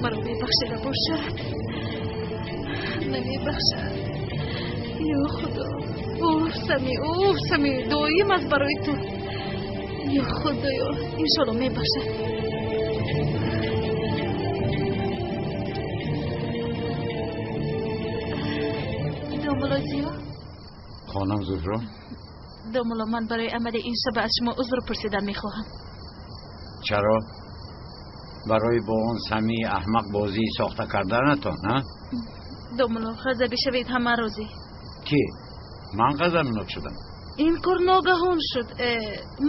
مرا میبخشیده باشد. نمیبخشد. یا خدا، اوف سمی دعایم از برای تو. یا خدایا، انشالله میبخشد. دوملا زیا؟ خانم زهرا؟ دوملا، من برای عمل این شب از شما عذر پرسیدن میخواهم. چرا؟ برای با اون سمی احمق بازی ساخته کردنتان، نه؟ دوملا، غضب شوید همه روزی. کی؟ من غضبناک شدم. این کار ناگهان شد.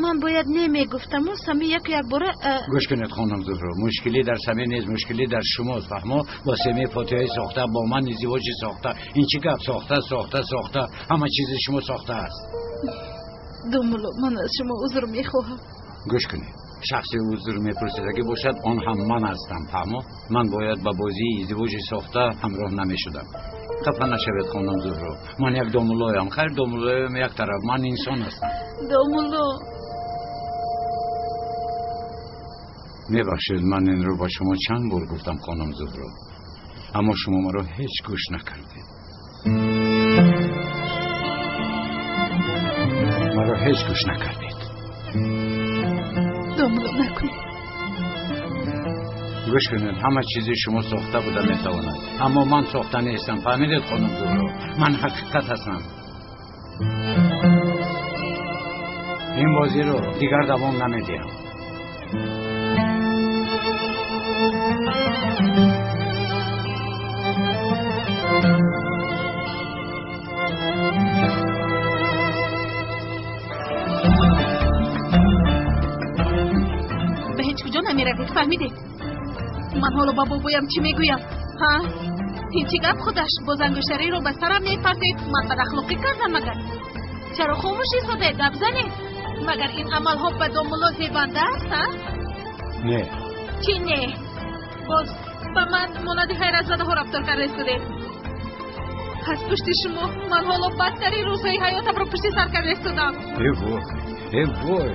من باید نمیگفتم و سمی یک باره. گوش کنید خانم زهرا، مشکلی در سمی نیست، مشکلی در شماست. فهمو؟ با سمی فاتحه ساخته، با من ازدواجی ساخته. این چی گپ؟ ساخته همه چیز شما ساخته است. دوملا، من از شما عذر میخواهم. گوش کنید، شخصی عذر میپرسیدگی باشد آن هم من هستم. فهمو؟ من باید با بازی ازدواجی ساخته همراه نمیشدم. خفه نشوید خانم زهرا، من یک دوملایم. خیر، دوملایم یک طرف، من انسان هستم. دوملا، میبخشید من این رو با شما چند بار گفتم خانم زهرا، اما شما مرا هیچ گوش نکردید. مرا هیچ گوش نکردید. دوملا نکنید. گوش کنید، همه چیزی شما ساخته بوده میتواند، اما من ساخته نیستم. فهمیدید خانم زهرا؟ من حقیقت هستم. این بازی رو دیگر دوام نمیدیم. به هیچ کجا نمیروید، فهمیدید؟ من حالا با بابایم چی میگویم؟ ها؟ هیچی گپ خودش. باز انگشتری رو به سرم میپرسید. من بد اخلاقی کردم مگر؟ چرا خاموشی شده؟ گپ زنید. مگر این عمل ها به دوملا زیبنده است؟ نه. چی نه؟ باز به من مانند حیرت زده ها رفتار کرده استودید. از پشت شما من حالا بدتری روزهای حیاتم رو پشت سر کرده استودم. ای وای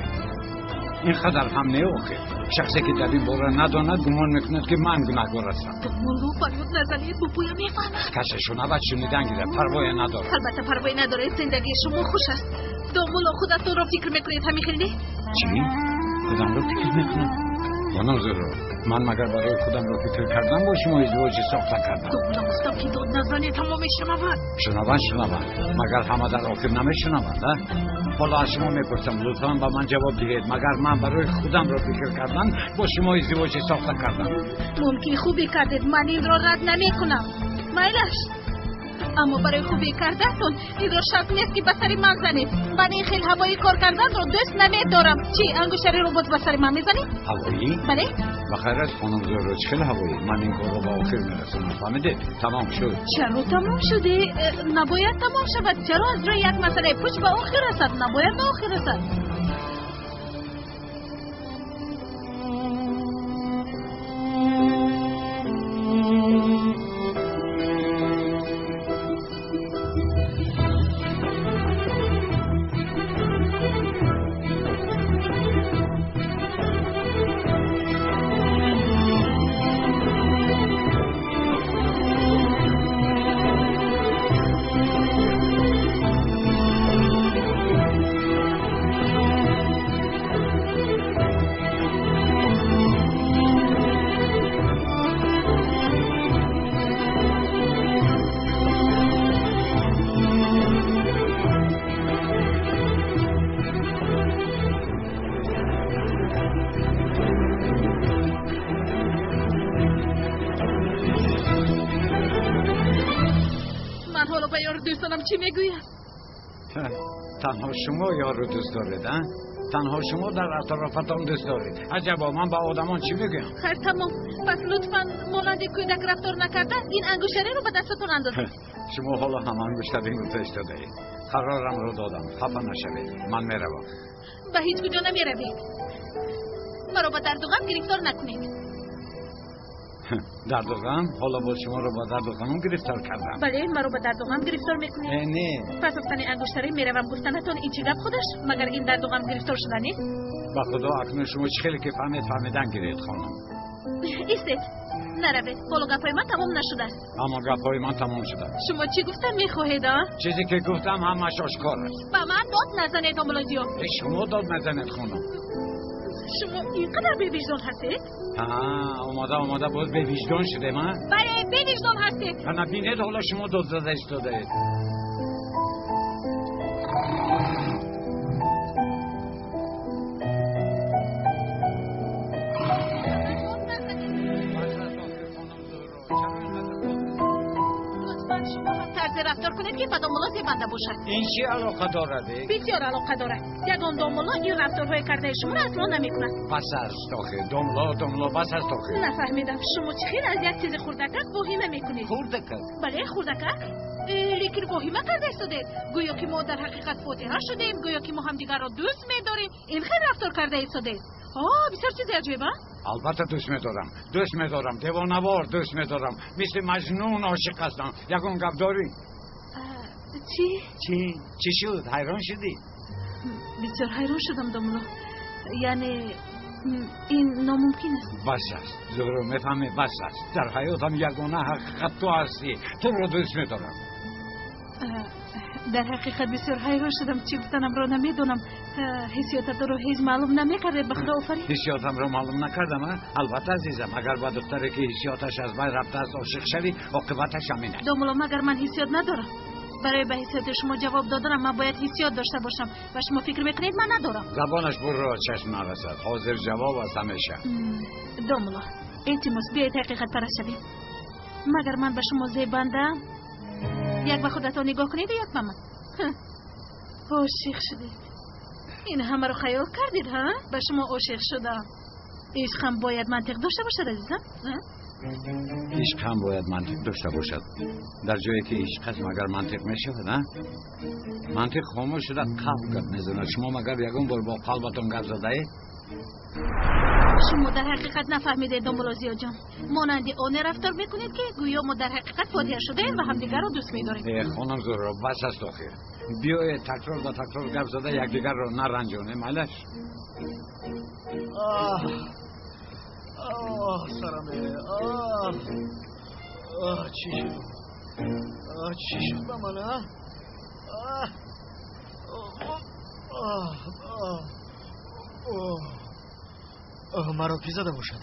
اینقدر هم نیوخه. شخصی که در این باره نداند گمان میکند که من گناهکار هستم. دوملا، فریاد نزنید، بابایم میفهمد. کششو نباید شنیدن گیره، پروایی نداره. البته پروایی نداره، زندگی شما خوش است. دوملا، خودتون رو فکر میکنید همین خیلی؟ چی؟ خودم رو فکر میکنم؟ خانم زهرا، من مگر برای خودم رو فکر کردم با شما ازدواجی ساخته کردم؟ دوملا، گفتم که داد نزنید، تمام شنوند مگر همه در آخر نمیشنوند؟ حالا از شما میپرسم، لطفاً با من جواب دهید. مگر من برای خودم رو فکر کردم با شما ازدواجی ساخته کردم؟ ممکن خوبی کردید، من این را رد نمیکنم. میلش، اما برای خوبی کردتون این را شرط نیست که به سر من زنید. من این خیلی هوایی کار کردن رو دوست نمیدارم. چی انگشتری رو باز به سر من میزنید؟ هوایی؟ بله. بخیر است خانم زهرا، چه خیلی هوایی. من این کار رو با آخر میرسونم. فهمیده؟ تمام شد. چرا تمام شده؟ نباید تمام شود. چرا از روی یک مسئله پشت به آخر رسد؟ نباید به آخر رسد. چی میگوید؟ تنها شما یار رو دوست دارید، ها؟ تنها شما در اطرافتان دوست دارید. عجبا، من با آدمان چی بگم؟ خیر تمام. پس لطفاً مانند کودک رفتار نکرده این انگشتری رو به دستتون اندازید. شما حالا هم انگشتری رو تشت دادید. قرارم رو دادم، خفه نشوید. من میروم. به هیچ کجا نمیروید. مرا با درد و غم گرفتار نکنید. درد و غم؟ حالا با شما رو با درد و غم گرفتار کردم. بله، مرا با درد و غم گرفتار میکنید. نه. پس افتن انگشتری میروم گفتنتون این چی گپ خودش؟ مگر این درد و غم گرفتار شدنی؟ با خدا اکنون شما چه خیلی که فهمیدن گیرید خانم. ایستید نروید حالا گپای من تمام نشده است اما گپای من تمام شده. شما چی گفتن میخواهید؟ چیزی که گفتم همش آشکار است. با من داد نزنید دامولازیو. شما داد نزنید خانم. شما اینقدر بی وجدان هستید؟ اومده باز بی وجدان شده من؟ بله بی وجدان هستید. نبینید حالا شما داد زده ایستاده. رفتار کنید که با دامولا زیبنده باشد. این چی علاقه دارد؟ بسیار علاقه دارد. یگان دامولا این رفتارهای کرده شما را اصلا نمیکند. بس است آخه دامولا بس است آخه. نفهمیدم شما چی از یک چیز خوردکک واهمه میکنید؟ خوردکک؟ بله خوردکک. لیکن واهمه کرده استودید. گویا که ما در حقیقت فاتحه شدیم، گویا که ما همدیگر را دوست می‌داریم. این خیلی رفتار کرده استودید. بسیار چیز عجیبه. البته دوست می‌دارم دیوانه‌وار دوست می‌دارم، مثل مجنون عاشق هستم. یگان گپ داری؟ چی شد؟ حیران شدی؟ بسیار حیران شدم دامولا. یعنی این ناممکن است. بس است زهره میفهمی بس است. در حیاتم یگانه حقیقت تو هستی. تو رو دوست می‌دارم. در حقیقت بسیار حیران شدم چی گفتنم را نمیدونم. حسیاتت رو هیچ معلوم نمیکرده به خدا آفرین. حسیاتم رو معلوم نکردم؟ البته عزیزم اگر با دختری که حسیاتش از بین رفته است عاشق شوی عاقبتش همینه. دامولا مگر من حسیات ندارم؟ برای به حسیات شما جواب دادنم من باید حسیات داشته باشم و شما فکر میکنید من ندارم. زبانش برو چشم نرسد. حاضر جواب است همیشه. دامولا التماس بیایید حقیقت پرست شویم. مگر من به شما زیبندم؟ یک به خودتان نگاه کنید یک به من. عاشق شدید. این همه رو خیال کردید ها؟ به شما عاشق شدم. عشق هم باید منطق داشته باشد عزیزم. عشق هم باید منطق داشته باشد. در جایی که عشق هست مگر منطق میشود نه؟ منطق خاموش شده قلب گپ میزند. شما مگر یگان بار با قلبتون گپ زده اید؟ شما در حقیقت نفهمیده دامولازیا جان. مانند آن رفتار میکنید که گویا ما در حقیقت فاتحه شده و همدیگر رو دوست میداریم. خانم زهره بس است آخه. بیایید تکرار با تکرار گپ زده یکدیگر رو نرنجانیم. مالش سرمه. چی شد با من مرا کی زده باشد؟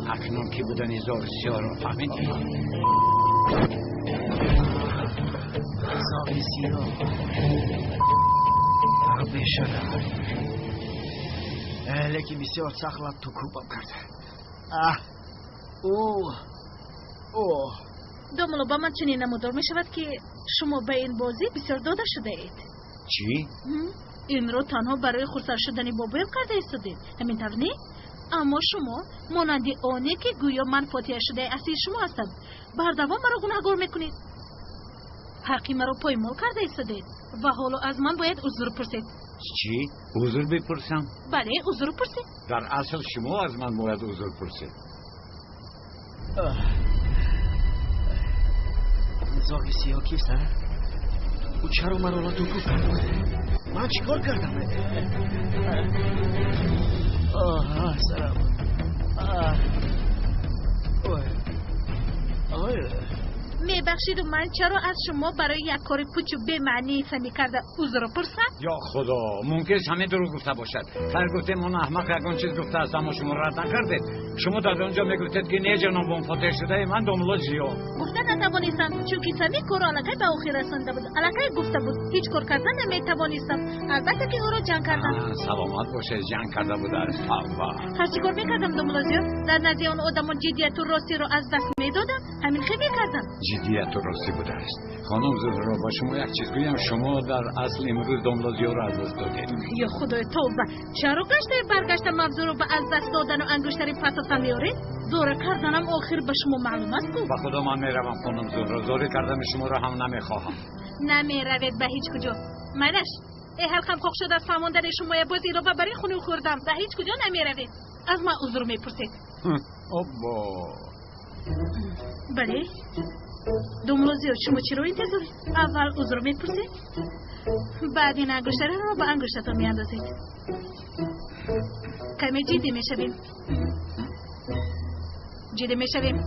اکنون که بودن هزار سیاه رو فهمیدی؟ زاوی سیاه رو بشدم لیکن بسیار سخلت تو کوبم کرده. دامولا با من چنین نمودار می شود که شما به این بازی بسیار داده شده اید. چی؟ این رو تنها برای خسر شدن بابایم کرده ایستادید. همین طور نی؟ اما شما مانند آنی که گویا من فاتحه شده اصلی شما هستم بردوام مرا گناهگار میکنید. حقی مرا پایمال کرده ایستادید و حالا از من باید عذر پرسید. چی؟ عذر بپرسم؟ بله عذر پرسید. در اصل شما از من باید عذر پرسید. زاغی سیاه کیست ها؟ او چرا مرا را تو کوب کرده؟ من چیکار کردم؟ سلام. میبخشید و من چرا از شما برای یک کار پوچ و به معنی فهمی کرده عذر پرسم؟ یا خدا ممکن است همه درو گفته باشد. خیر گفتیم من احمق یگان چیز گفته است اما شما رد نکردید. شما در اونجا میگفتید که نه جناب اون فاتح شده من دامولا زیا گفته نتوانستم چون که سمی کار علاقه به آخر رسانده بود. علاقه گفته بود هیچ کار کردن نمیتوانستم. البته که او را جنگ کردم. سلامت باشه جنگ کرده بود است. هر چی کار میکردم دامولا زیا در نزد آن آدمان جدیت و راستی رو از دست میدادم. همین خیلی کردم. جدیت و راستی بوده است. خانم زهره با شما یک چیز گویم شما در اصل امروز دامولا زیا را از دست دادید. یا خدای توبه چرا برگشت موضوع رو به از دست دادن و انگشتری پساتم میارید؟ زوره کردنم آخر به شما معلوم است کو؟ به خدا من میروم خانم زهره. زوره کردن شما را هم نمیخواهم. نمیروید به هیچ کجا. منش ای حلقم خوک شده از فهماندن شما بازی رو برای خونه خوردم. به هیچ کجا نمیروید. از من عذر میپرسید. ابا بله دوملوزیو شما چرا انتظاری؟ اول عذر میپرسید بعد این انگشتر رو با انگشتتون میاندازید کمی جدی میشویم جدی میشویم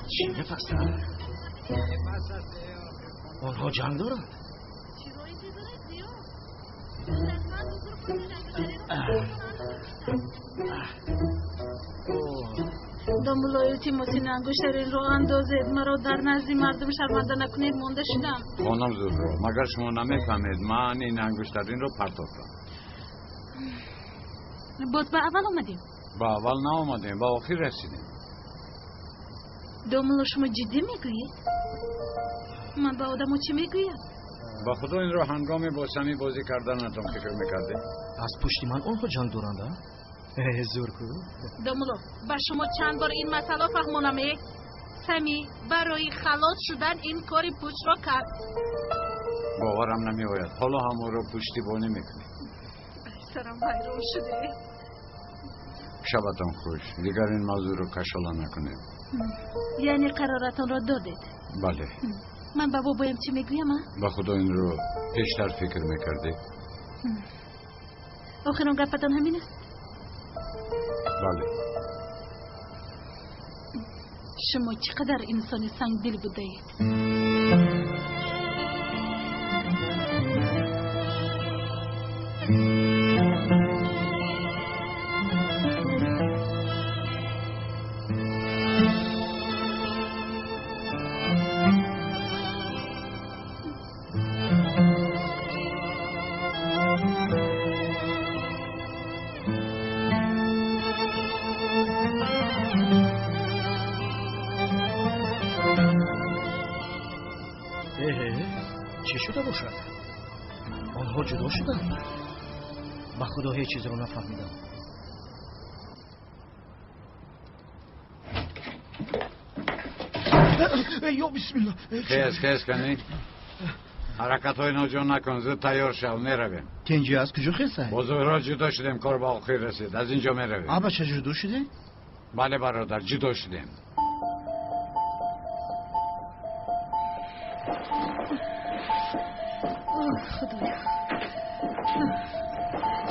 چی نفسن؟ آنها جنگ دارن؟ دامولای تیموسین انگشترین رو اندازید مرا در نزد مردم شرمنده نکنید مونده شدم خانم زهرا مگر شما نمیفهمید من این انگشترین رو پرتافتم باز به اول آمدیم با اول نآمدیم با آخر رسیدیم دامولو شما جدی میگویید؟ من با آدمو چی میگویم؟ با خدا این رو هنگام با سمی بازی کردنتون فکر میکرده؟ از پشت من آنها جنگ دارند؟ زورکو دامولو با شما چند بار این مسئله فهمونمه سمی برای خلاص شدن این کاری پشت را کرد باورم نمی آید حالا همون رو پشتیبانی میکنی سرم حیران شده شبتان خوش دیگر این موضوع رو کشاله نکنید یعنی قرارتان را دادید بله من با بابایم چی میگویم با خدا این رو پیشتر فکر میکردی آخران گفتان همین است بله شما چقدر انسانی سنگ دل بوده اید چی شده باشد؟ آنها جدا شدند؟ با خدا هیچ چیز رو نفهمیدم یا بسم الله خیز کنی حرکت های ناجان نکن زود تیار شو میرویم که اینجا از کجا خیسته؟ با زهرا جدا شدیم کار با آخر رسید از اینجا میرویم آبا چه جدا شده؟ بله برادر جدا شدیم خدایا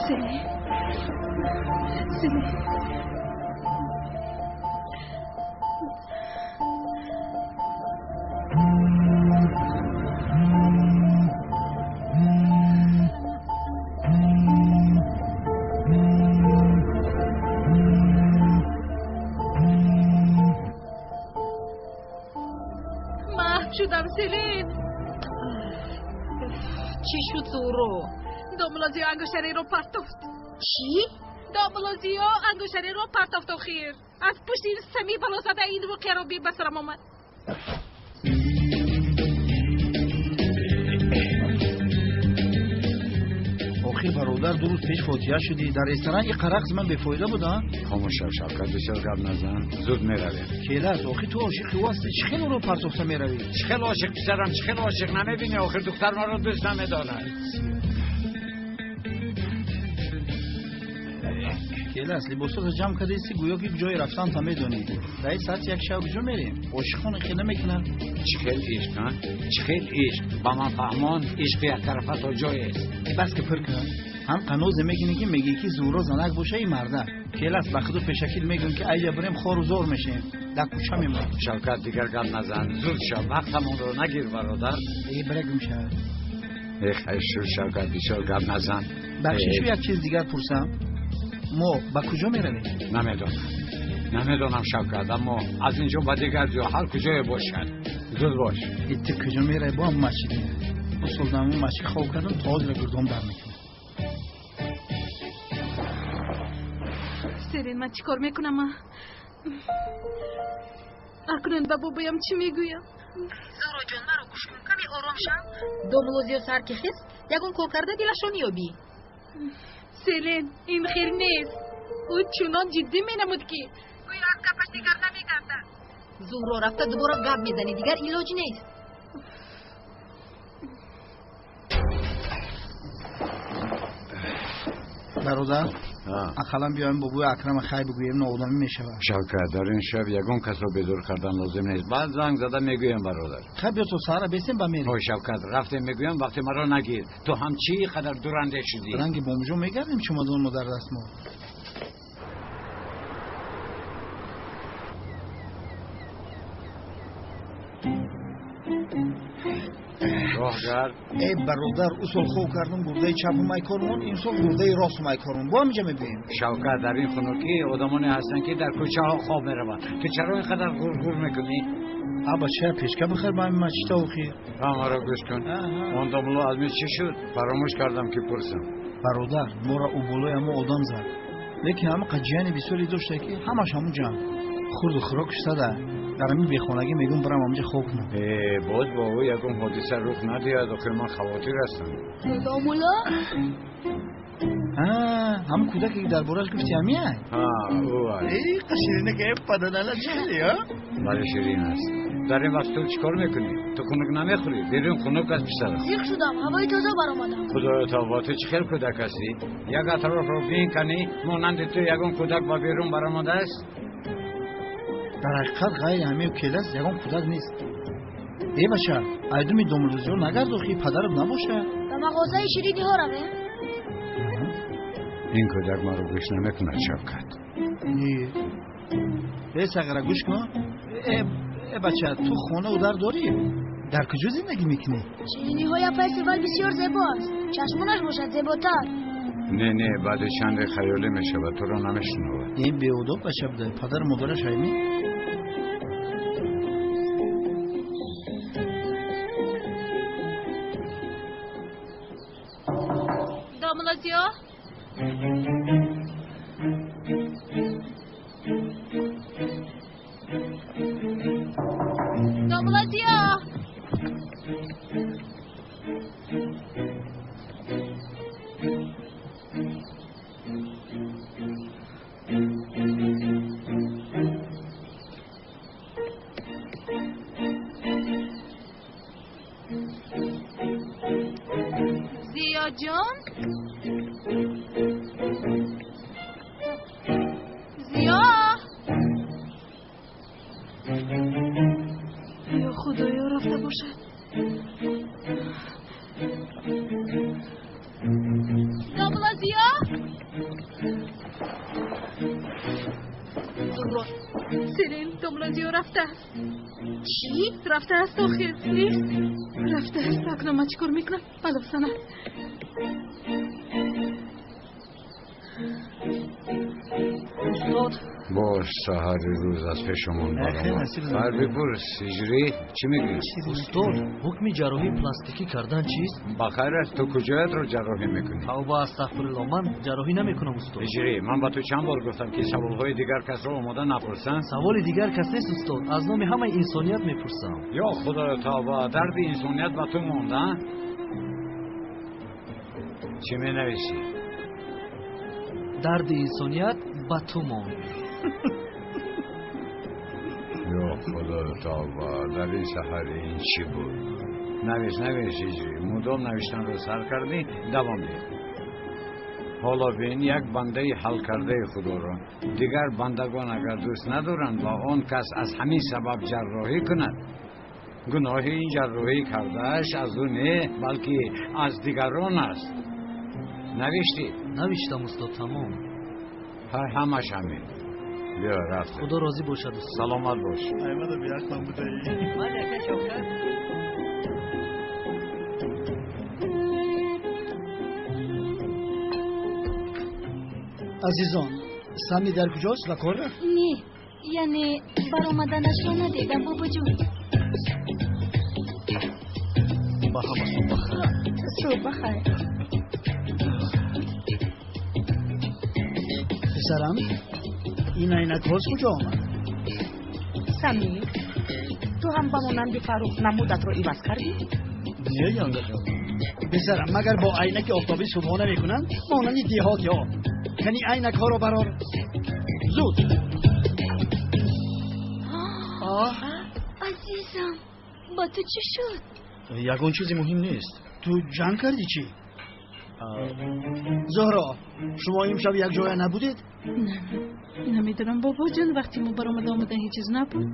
سلی سلی محو شدم سلین چی شد زورو؟ داملازیو انگشتری رو پرتافت چی؟ داملازیو انگشتری رو پرتافت خیر از پشت این سمی بالا زده این رو قرابی بسرم آمد آخر برادر دو روز پیش فوتیه شدی در رستوران این قرقز من بفایده بودم خاموش شو شوکت بسیار گپ نزن زود میرویم کیلاس آخر تو عاشقی واسه چخیل رو پرتافته میروی چخیل عاشق پسرم چخیل عاشق نمیبینی آخر دختر ما رو دوست نمیدارد کیلاس لباسات جمع کرده ایستی گویا که جای رفتن تا میدونی در این ساعت یک شب کجا میریم عاشقان خیلی نمیکنن چخیل عشق ها چخیل عشق با من فهمان عشق یک طرفه تا جای است بس که پر کن هم قنوز میگینی که میگی که زورا زنک باشه این مرده کیلاس بخدو پیشکیل میگن که ایجا بریم خور و زور میشیم در کوچه میمونیم شوکت دیگر گپ نزن زود شو وقتمون رو نگیر برادر ای برگم شد خیلی شوکت بسیار گپ نزن بخشیشو یک چیز دیگر پرسم ما با کجا میرویم؟ نمیدونم شوکت اما از اینجا با دیگر جا هر کجای باشد زود باش ایت کجا میره با هم مسجد اصول دامون مسجد خواب کردم تاز را گردم در میکنم سرین من چی کار میکنم اکنون با بابایم چی میگویم زورو جون مرا گوش کن کمی آرام شم دوملوزیو سر که خیست یکون کار کرده دیلشون یابی سلین این خیر نیست او چونان جدی مینمود که گویا از کپش دیگر نمیگردن زورو رفته دوباره گپ میزنی دیگر ایلاج نیست برادر اقلا بیایم با بوی اکرم خیر بگوییم ناآدمی میشود. شوکت در این شب یگان کس را بدور کردن لازم نیست. بعد زنگ زده میگویم برادر. خب بیا تو سهر بسیم با میریم. شوکت رفتیم میگویم وقتی مرا نگیر. تو هم چی قدر دورنده شدی؟ رنگ بومجو میگردیم شما دون ما در دست ما. راهگر ای برادر اصول خوب کردم گرده چپ میکنم این سال گرده راست میکنم با همینجا میبینیم. شوکت در این خنوکی آدمانی هستن که در کوچه ها خواب میروند. تو چرا اینقدر غرغر میکنی؟ ابا چه پیشکه بخیر با این مچتا و خیر. ما را گوش کن. اون داملو از چی شد؟ فراموش کردم که پرسم. برادر ما را او بالای همه آدم زد. لیکن همه قجیانی بسیاری داشته که همش همون جمع خورد و خوراک شده. در همین بیخونگی میگم برم همونجا خوب کنم. باز با او یکم حادثه رخ ندهد آخر من خواطر هستم. دامولا؟ هم کودکی در بارش گفتی همیه؟ او هست. ای قشیرینه که پدنالا چلی ها؟ بله شیرین است. در این وقت تو چیکار میکنی؟ تو خنک نمیخوری؟ بیرون خنک از پسر. سیخ شدم هوای تازه برآمدم. خدایا توبه تو چه خیلی کودک هستی؟ یک اطراف رو بین کنی مانند تو یگان کودک با بیرون برآمده است؟ در حقیقت غیر همه کلاس یگان کودک نیست. ای بچه ایدومی دوملوزیو نگرد و خی پدرم نباشه. به مغازه شیرینی ها روه؟ این کودک ما رو گوش نمیکنه شوکت. ای سقره گوش کن. ای بچه تو خونه او در داری؟ در کجا زندگی میکنی؟ شیرینی های فستیوال بسیار زیباست. چشمونش باشد زیباتر. نه بعد چند خیالی میشه و تو رو نمیشنوه. این بیودو بچه بده پدر مادرش هایمی؟ داملازیو داملازیو زیا جان زیا یا خدایا رفته باشد داملا زیا سیرین داملا زیا رفته است چی؟ رفته است آخر نیست رفته است اکنون من چیکار میکنم بلو سنه استاد باش سحر روز از پیشمون برام هر بپرس هجری چی میگی؟ استاد حکم جراحی پلاستیکی کردن چیست؟ بخیر است تو کجایت رو جراحی میکنی؟ توبه استغفرالله من جراحی نمیکنم استاد. هجری من با تو چند بار گفتم که سوالهای دیگر کس رو آماده نپرسن؟ سوال دیگر کس نیست استاد از نام همه انسانیت میپرسم. یا خدا توبه درد انسانیت با تو مونده؟ چی می نویسی؟ درد انسانیت با تو ماند. یا خدا توبه در این سحر این چی بود؟ نویس هجری مدام نوشتن رو سر کردی دوام ده. حالا بین یک بنده حل کرده خدا را دیگر بندگان اگر دوست ندارند با آن کس از همین سبب جراحی کند گناه این جراحی کردهش از او نه بلکه از دیگران است. نوشتی؟ نوشتم استاد تمام. همش همین. بیا رفت. خدا راضی باشد استاد. سلامت باش. ایماده بیاک من بوده ای. من یکی شوکت. عزیزان سمی در کجاست و کار رفت؟ نه یعنی برآمدنش را ندیدم بابا جون. با همه صبح بخیر. صبح بخیر. پسرم این عینک باز کجا آمد؟ سمی تو هم با مانند فاروق نمودت رو عوض کردی؟ نه یانگا جان پسرم مگر با عینک آفتابی صبحانه میکنن مانند دیهاتی ها یعنی عینک ها رو برار زود. عزیزم با تو چی شد؟ یگان چیزی مهم نیست. تو جنگ کردی چی؟ زهرا شما امشب یک جای نبودید؟ نه نمیدونم بابا جون، وقتی ما برام آمدن هیچ چیز نبود.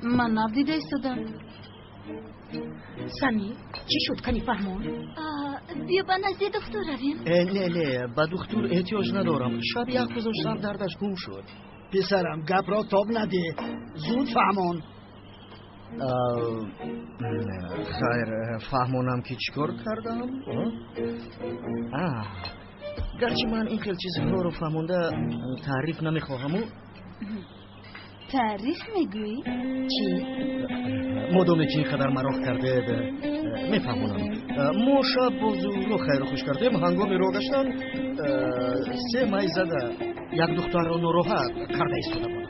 من نبدیده ایستادم. سمی چی شد کنی فهمون؟ بیا با نزد دکتر رویم. نه با دکتر احتیاج ندارم. شب یک گذاشتم دردش گم شد. پسرم گپ را تاب نده، زود فهمان. خیر فهمونم که چیکار کردم. گرچه من این خیلی چیزها رو فهمونده تعریف نمیخواهم. تعریف میگویی؟ چی؟ مدام که اینقدر مراخ کرده میفهمونم. ما شب بازو رو خیر خوش کردیم. هنگام رو گشتن 3 ماه زده یک دختر رو ناراحت کرده ایستاده بود.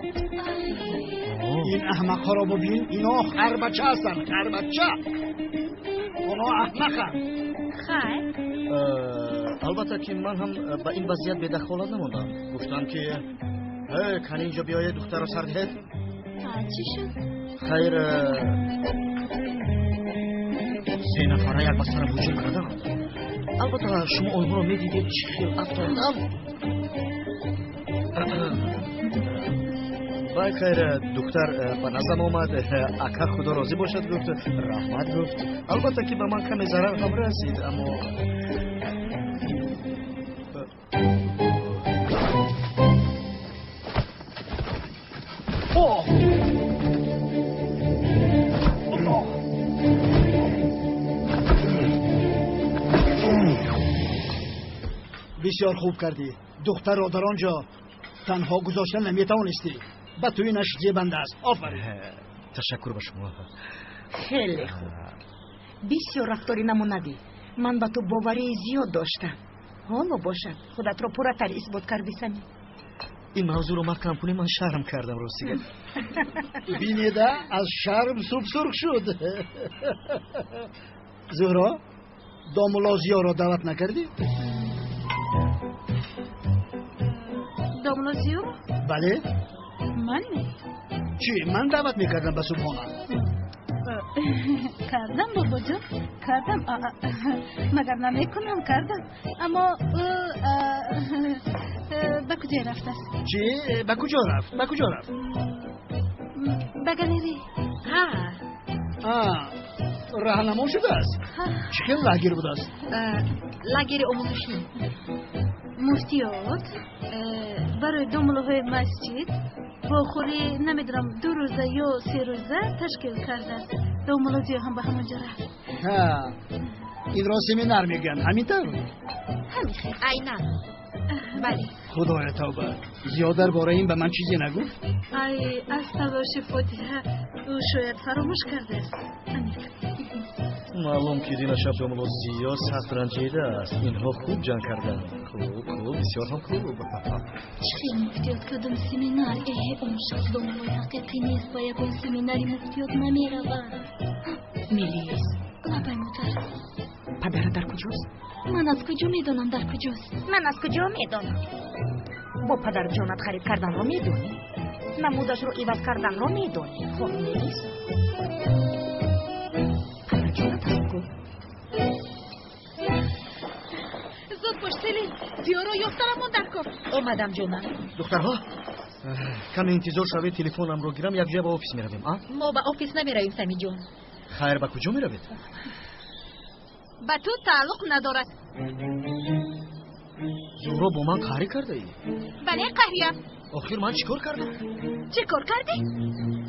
این احمق ها را ببین، اینا خر بچه هستن، خر بچه. اونا احمقن. خیر البته که من هم به این وضعیت به دخالت نموندم. گفتم که کن اینجا بیایه دختر رو سر دهید. چی شد؟ خیر 3 نفره یک بستر بوجین کردن. البته شما آنها رو میدیدید چی خیل افتادم. باید خیر دکتر به نظرم آمد اکر خدا راضی باشد گفت، رحمت گفت. البته که به من کمی ضرر هم رسید، اما بسیار خوب کردی. دختر را در آنجا تنها گذاشتن نمیتوانستی. به توی نش زیبنده است. آفرین. تشکر به شما. خیلی خوب. بسیار رفتاری نمونه‌ای. من با تو باوری زیاد داشتم. حالا باشد خودت رو پورتر اثبات کردی سمی. این موضوع رو محکم کنی. من شرم کردم راستی. بینیده از شرم سوپ سرخ شد. زهرا دامولازیا را دعوت نکردی؟ دامولازیا؟ بله. من نه. چی؟ من دعوت میکردم به صبحانه. کردم بابا جان، کردم. مگر نمیکنم کردم. اما به کجا رفت است؟ چی؟ به کجا رفت؟ به کجا رفت؟ به گالری. راهنما شده است. چه خیلی لگیر بوده است؟ لگیر آموزشی. مفتیات برای دامولوهای مسجد با خوری نمیدونم 2 روزه یا 3 روزه تشکیل کرده. دامولوزی هم به همونجا رفت. این را سمینار میگن همینطور؟ همین خیلی عینا. بله. خدای توبه، زیادر باره این به من چیزی نگو؟ ای از تلاش فاتحه او شاید فراموش کرده است. معلوم که دین شب دامولازیا سخت رنجیده است. اینها خوب جنگ کردن. خوب بسیار هم خوب. چی مفتیات کدام سمینار؟ اون شخص دامولوی حقیقی نیست. با یکون سمیناری مفتیات نمیروند. میلیس لبای موتر. پدر در کجاست؟ من از کجا میدونم در کجاست؟ من از کجا میدونم؟ با پدر جانت خرید کردن رو میدونی؟ نمودش رو عوض کردن رو میدونی؟ خب میلیس پدر جانت هم گفت زود باش سلیم، دیارو یفترمون در کن. آمدم جانم. دخترها کمی انتظار شوید، تلفنم رو گیرم، یک جای به آفیس میرویم. ما به آفیس نمیرویم سمی جان. خیر به کجا میروید؟ به تو تعلق ندارد. زهرا با من قهری کرده ای؟ بله قهریم. آخر من چیکار کردم؟ چه کار کردی؟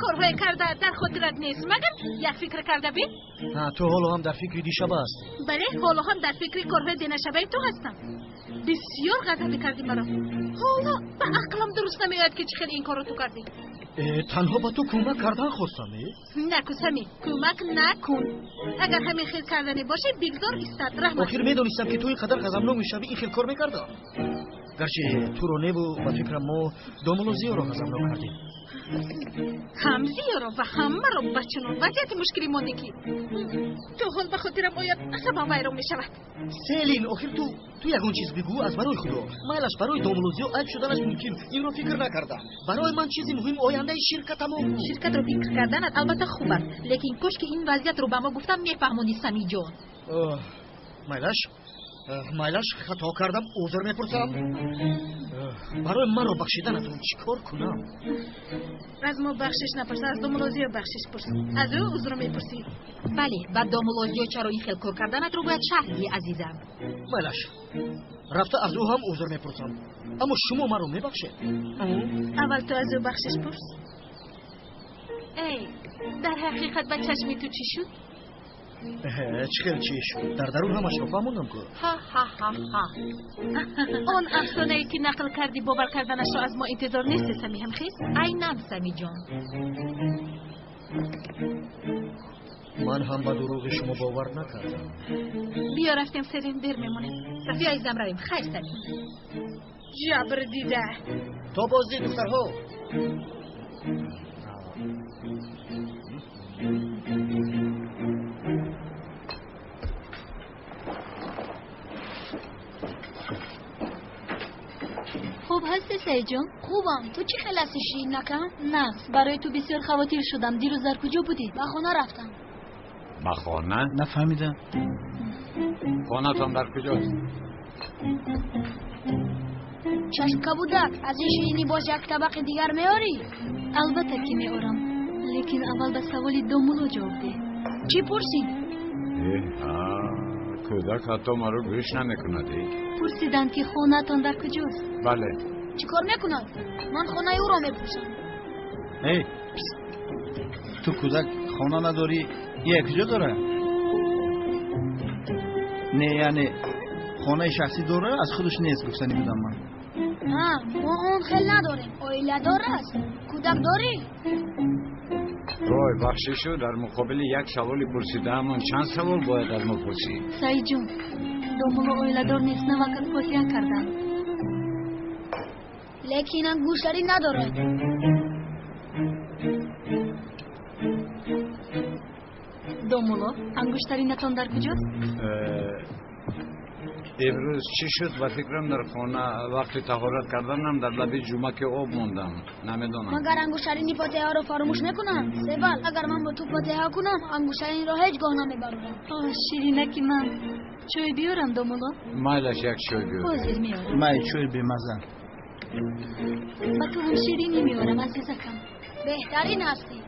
کارهای کرده در خاطرت نیست مگر یک فکر کرده بی؟ تو حالا هم در فکر دیشب است. بله حالا هم در فکر کارهای دینشبه تو هستم. بسیار غضب کردی مرا. حالا به عقلم درست نمیاد که چه خیلی این کارو تو کردی. تنها با تو کمک کردن خواستم. نکن سمی، کمک نکن. اگر همین خیل کردنی باشه بگذار ایستاد رحمت. آخر میدونستم که تو اینقدر غضبناک میشوی این خیل کار میکردم. گرچه تو رو نبو و فکرم ما دامولازیا رو غضبناک کردیم. هم زیارا و همه را بچنان وضعیت مشکلی مانده که تو حال به خاطرم باید عصبم ویران می شود. سیلین آخر تو یگان چیز بگو از برای خدا. مایلش برای دامولوزیو عیب شدنش ممکن. این رو فکر نکردم. برای من چیزی مهم آینده شرکتم بود. شرکت رو فکر کردن البته خوب است، لیکن کاش که این وضعیت رو به ما گفتم میفهمونی سمی جان. مایلش خطا کردم عذر میپرسم. برای من رو بخشیدنتون چیکار کنم؟ از ما بخشش نپرسه، از دامولوزیو بخشش پرس. از او عذر میپرسی. بله، بعد دامولوزیو چرا این خیل کار کردنت رو باید شهری عزیزم. مایلش رفته از او هم عذر میپرسم، اما شما من رو میبخشید. اول تو از او بخشش پرس. ای در حقیقت به چشمی تو چی شد؟ چخیل چی شد؟ در درون همش رو فهموندم که ها ها ها ها. آن افسانه ای که نقل کردی باور کردنش را از ما انتظار نیست سمی هم خیز؟ اینم سمی جان. من هم به دروغ شما باور نکردم. بیا رفتیم سرین دیر میمونیم. بیا ایزم رویم. خیر سمی. جبر دیده. تا بازدید دخترها. خوب هستی سعید جان؟ خوبم. تو چی خیلی هستی شیرین نکن؟ نه، برای تو بسیار خواطر شدم. دیروز در کجا بودی؟ به خانه رفتم. به خانه؟ نفهمیدم. خانه تان در کجاست؟ چشم کبودک، از این شیرینی باز یک طبق دیگر میاری؟ البته که میارم، لیکن اول به سوالی دامولو جواب ده. چی پرسید؟ کودک حتی ما رو گوش نمیکند. پرسیدن که خانه تان در کجاست؟ بله. چی کار میکنند؟ من خانه او را میپرسم. تو کودک خانه نداری؟ یک کجا داره؟ نه یعنی خانه شخصی داره؟ از خودش نیست گفتنی بودم من. نه، ما اون خیلی نداریم. آیله داره است. کودک داری؟ وای بخششو در مقابل یک سوالی پرسیدم، چند سوال باید از ما پرسی؟ سعید جون، دامولو آیله دار نیست، نه وقت فاتحه کردن. لیکن انگشتری نداره. دامولو انگشتری نتان در کجاست؟ امروز چی شد؟ و فکرم در خانه وقتی طهارت کردنم در لبه جومک آب موندم. نمیدونم. مگر انگشترینی فاتحه رو فراموش میکنم؟ سیبل اگر من با تو فاتحه کنم انگشترین رو هیچ گاه نمیبرم. شیرینکی من چای بیارم دامولو؟ مایلش یک چای بیارم. بازیر میارم. من چای بیمزه. با تو هم شیرینی میارم عزیزکم. بهترین هستی.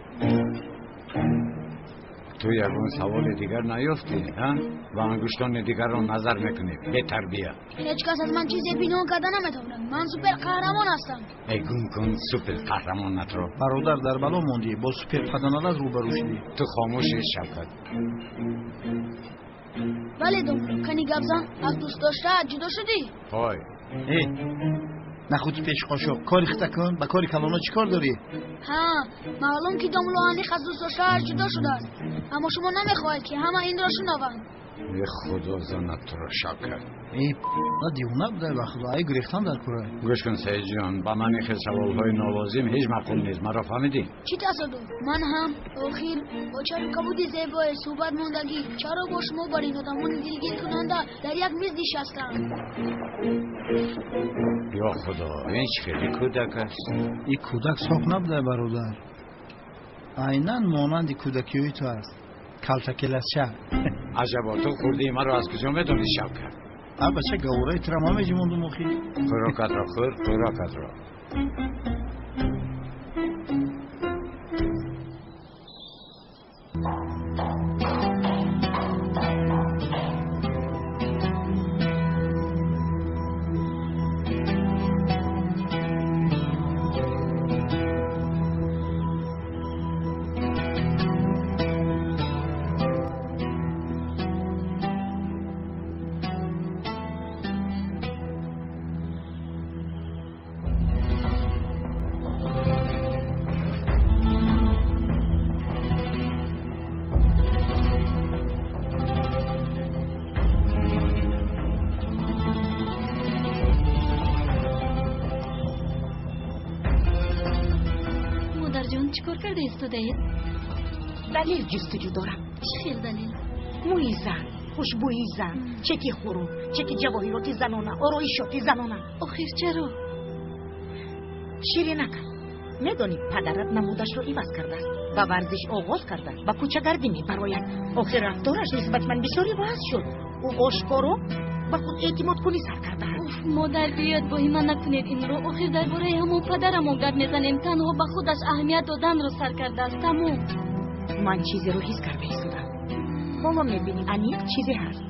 تو یکون سوال دیگر نیافتی ها؟ و انگشتان دیگر رو نظر میکنی به تربیه. هیچ کس از من چیزی پنهان کرده نمیتونه. من سوپر قهرمان هستم. ای گم کن سوپر قهرمان نترو. برادر در بلا موندی، با سوپر قدرت روبرو شدی. تو خاموشی شوکت. بله دامولو، کنی گبزن از دوست داشته جدا شدی؟ های نخود پیش قاشق کاری خطا کن. با کاری کلانا چی کار داری؟ ها، معلوم که دامولو هنیخ از دوست داشته جدا شده است، اما شما نمیخواهید که همه این را شنوند. ای خدا زنت تو را شکر. ای دیوانه بوده به خدا. ای گریختن در کوره. گوش کن سعید جان، با من خیلی سوالهای نوازیم هیچ معقول نیست. مرا فهمیدی؟ چی تصادف؟ من هم آخر با چرا کبودی زیبای صحبت موندگی چرا با شما بر این آدمان دلگیر کننده در یک میز نشستم. یا خدا این چه خیلی کودک است. این کودک ساخت نبوده برادر. عیناً مانند کودکیوی تو است. کلتکلسچه. عجبا تو خوردی مرا از کجا میدونی شوکت؟ بچه گوره ترما میجموند مخی. خوراکت را خور، خوراکت را. کرده ایستاده اید؟ دلیل جستجو دارم. چه خیل دلیل؟ موی زن، خوشبویی زن، چکی خورو، چکی جواهراتی زنانه، آرایشاتی زنانه. آخر چرا؟ شیری نکن. میدونی پدرت نمودش رو عوض کرده است و ورزش آغاز کرده و کوچه گردی میبراید. آخر رفتارش نسبت من بسیاری باز شد. او آشکارا به خود اعتماد کنی سر کرده است. مادر بیاد با ایمان نکنید این رو. آخر درباره همون پدرمون گرد میزنیم. تنها به خودش اهمیت دادن رو سر کرده است. تموم. من چیزی رو حس کرده ایستادم. بالا میبینی انیق چیزی هست.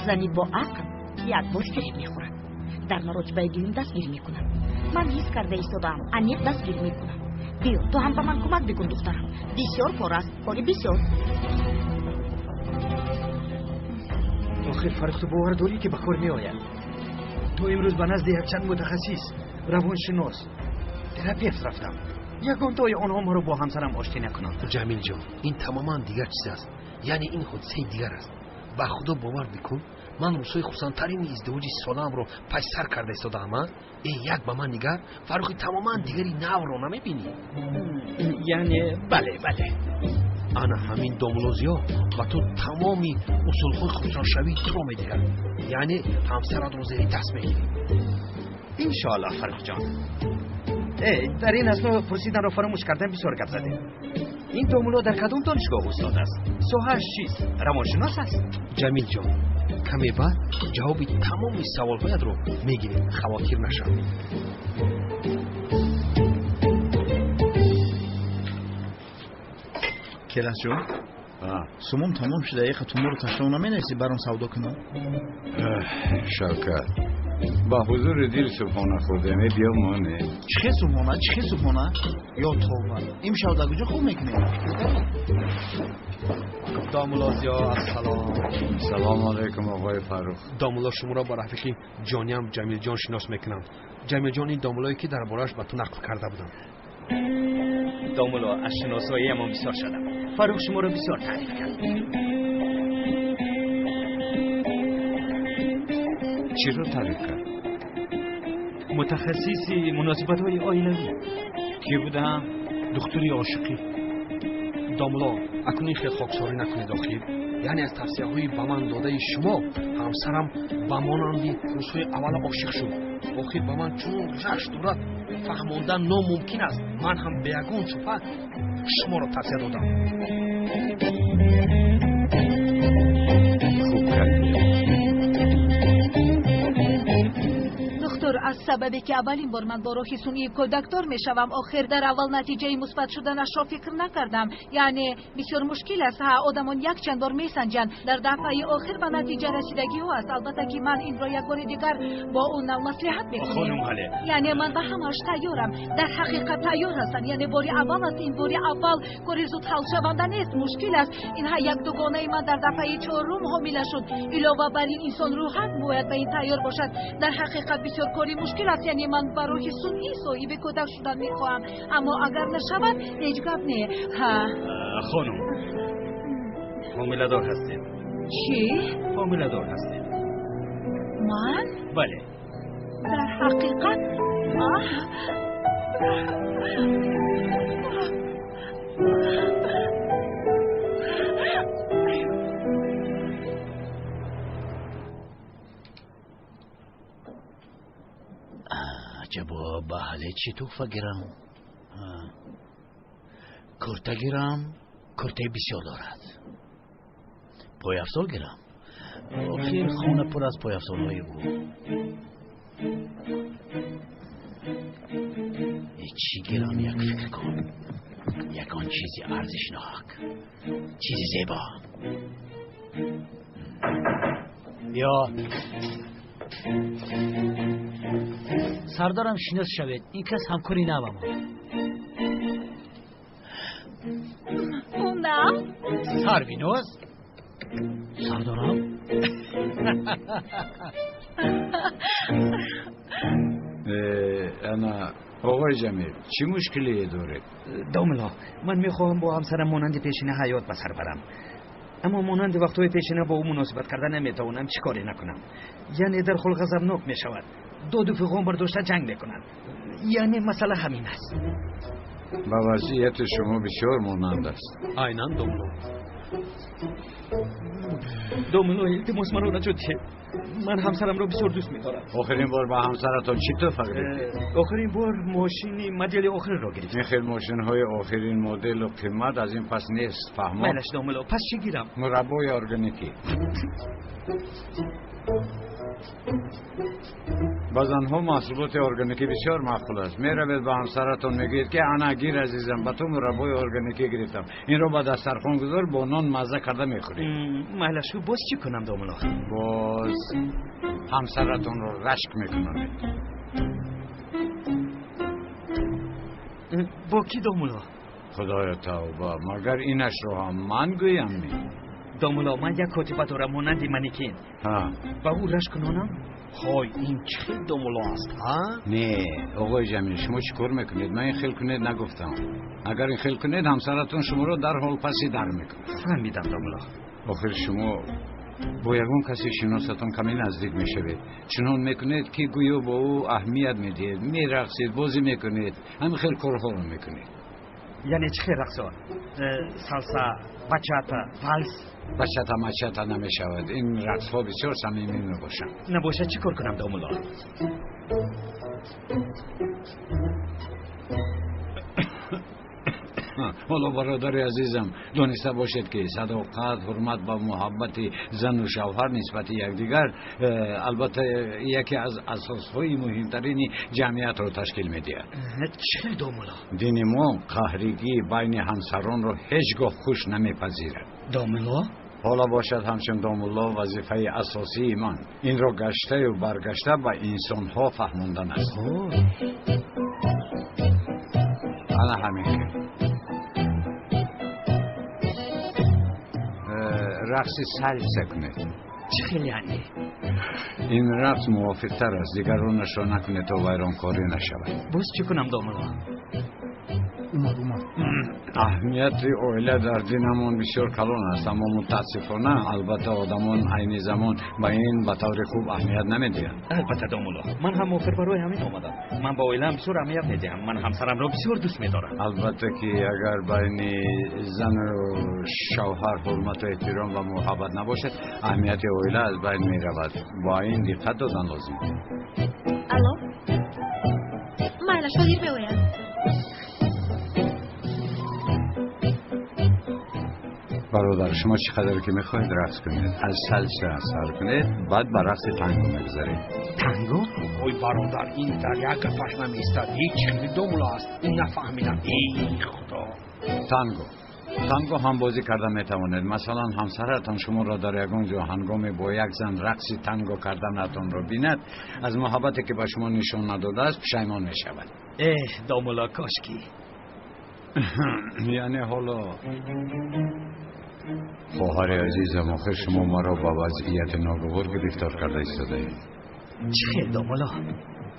زنی با عقل یک باش فریب میخورد. در مراجبه دیون دستگیر میکنم. من حس کرده ایستادم انیق دستگیر میکنم. بیا تو هم به من کمک بکن دخترم. بسیار کار است. کاری بسیار. آخر فرق تو باور داری که به کار می آید. تو امروز به نزد یک چند متخصص روانشناس تراپیست رفتم. یگان تای آنها ما رو با همسرم آشتی نکنند. جمیل جان این تماما دیگر چیز است. یعنی این حادثه دیگر است. با خدا باور بکن من روزهای خرسندترین ازدواج سالم رو پس سر کرده ایستادم. این یک به من نگر فرقی تماما دیگری نو رو نمیبینی؟ یعنی بله انا همین دامولوزیا و تو تمامی اصولهای خودشان شوی تو رو میدهد. یعنی همسرت رو زیر دست میگیری. انشاءالله فرق جان. در این اصلا پرسیدن رو فراموش کردن بسیار گپ زده. این دامولو در کدام دانشگاه استاد است؟ سوهش چیست؟ روانشناس است؟ جمیل جان کمی بعد جوابی تمامی سوالهایت رو میگیری. خواطر نشو. کلاس جان سموم تمام شده. یک تو رو تشریف نمی‌نویسی برام سودا کنم؟ شوکت با حضور دیر صبحانه خوردم بیا مانه. چه صبحانه؟ یا توبه این شودا کجا خوب میکنی؟ دامولازیا سلام علیکم آقای فرخ. دامولا شما را با رفیقی جانیم جمیل جان شناس میکنم. جمیل جان این دامولایی که درباره‌اش به تو نقل کرده بودم. دامولا از شناسایی ما بسیار شدم. فرخ شما را بسیار تعریف کرد. چی رو تعریف کرد؟ متخصصی مناسبت‌های عائلوی. کی بودم؟ دکتری عاشقی. دامولا اکنون خیلی خاکساری نکنید آخر. یعنی از توصیه‌های به من داده شما همسرم به مانندی روزهای اول عاشق شد. آخر به من چون رشت دارد فهماندن ناممکن است. من هم به یگان شفاعت شما را توصیه دادم. خوب کردی. دکتر از سببی که اولین بار من با راه سنی کودکدار میشوم آخر در اول نتیجه مثبت شدنش را فکر نکردم. یعنی بسیار مشکل است. آدمان یک چند بار میسنجند. در دفعه آخر به نتیجه رسیدگی ها است. البته که من این را یک بار دیگر با اون مصلحت میکنم. خانم حاله یعنی من به همش تیارم. در حقیقت تیار هستم. یعنی باری اول است. این باری اول کاری زود حل شونده نیست. مشکل است. اینها یک دوگانه من در دفعه چهارم حامله شد. علاوه بر این انسان روحاً باید به این تیار باشد. در حقیقت بسیار کاری مشکل است. یعنی من برای سنی صاحب کودک شدن میخواهم. اما اگر نشود هیچ گپ نه. خانم حامله دار هستید. چی؟ حامله دار هستید. من؟ بله. در حقیقت عجبا بله چی تو فگرم کرته گیرم. کرته بسیار دارد. پای افسار گیرم. آخر خونه پر از پای افسارهای او. چی گیرم یک فکر کن. یکان چیزی ارزشناک. چیزی زیبا. بیا سردارم شناس شوید. این کس همکاری نه با ما. نه سروینوز سردارم. انا آقای جمیل چی مشکلی داره؟ داملا من میخواهم با همسرم مانند پیشینه حیات به سر برم. اما مانند وقتهای پیشینه با او مناسبت کردن نمیتوانم چیکاری نکنم. یعنی در خلق غضبناک میشود. دو پیغام برداشته جنگ میکنند. یعنی مسئله همین است. با وضعیت شما بسیار مانند است. عیناً دوملو. دوملو التماس مرا نجات ده. من همسرم را بسیار دوست می‌دارم. آخرین بار با همسرتان چی اتفاق افتاد؟ آخرین بار ماشینی مدل آخر را گرفتم. میخیر ماشین های آخرین مدل و قیمت از این پس نیست، فهمید؟ مالش دوملو، پس چی گیرم؟ مربای ارگانیکی. با زنها محصولات ارگانیکی بسیار معقول است. میروید به همسرتون میگید که انا گیر عزیزم با تو مربای ارگانیکی گرفتم، این رو با دسترخوان گذار با نان مزه کرده میخورید. مالش باز چی کنم دوملو؟ باز همسرتون رو رشک میکنید. با کی دوملو؟ خدای توبه، مگر اینش رو هم من گویم می؟ دوملو، من یک کاتبه دارم مانند منیکین. با او رشک کنونم؟ های این چه دوملو است ها؟ نه آقای جمیل، شما چی کار میکنید؟ من این خیل کنید نگفتم. اگر این خیل کنید همسرتون شما رو در حال پسی در میکنه. فهمیدم دوملو. آخر شما با یگون کسی شناستون کمی نزدیک میشوید، چنان میکنید که گویا با او اهمیت میدید، میرقصید، بازی میکنید، همین خیل کارها رو میکنید. یعنی چه رقصان؟ سالسا، بچاتا، والس؟ بچاتا مچاتا نمیشود. این رقص ها بسیار صمیمی میباشن. نباشه چی کار کنم دوملو؟ حالا برادر عزیزم دانسته باشید که صداقت، حرمت و محبت زن و شوهر نسبت یکدیگر البته یکی از اساسهای مهمترین جمعیت رو تشکیل می‌دهد. چه دوملو؟ دین ما قهرگی بین همسران رو هیچگاه خوش نمیپذیرد. دوملو؟ حالا باشد همچون دوملو وظیفه اساسی ایمان این را گشته و برگشته به انسان‌ها فهماندن است. انا همین که رقص سلسه کنید. چه خیلی یعنی؟ این رقص موافق تر است، دیگرانش را نکنید تا ویرانکاری نشود. باز چی کنم دوملو؟ اومد اهمیت عائله در دینمون بسیار کلان است، اما متاسفانه البته آدمان عین زمان به این به طور خوب اهمیت نمیدهند. البته دوملو، من هم موافق برای همین آمدم. من با عائله‌ام بسیار اهمیت میدهم. من همسرم را بسیار دوست میدارم. البته که اگر بین زن و شوهر حرمت و احترام و محبت نباشد اهمیت عائله از بین میرود. با این دقت دادن لازم. الو مایلا شویر بگویم. برادر شما چقدر که میخواید رقص کنید از سلسه اثر کنید بعد به رقص تانگو میگذارید. تانگو؟ اوی برادر این در یک گفش نمیستد. هیچ چیزی دوملو است. این نفهمیدم. ای خدا. تانگو هم بازی کرده میتوانید. مثلا همسرتان شما را در یگان جا هنگام با یک زن رقص تانگو کردنتان را بیند، از محبتی که به شما نشان نداده است پشیمان میشود. دوملو کاشکی. یعنی حالا خواهر عزیزم آخر شما ما را با وضعیت ناگوار گرفتار کرده ایستاده‌اید. چه دوملو؟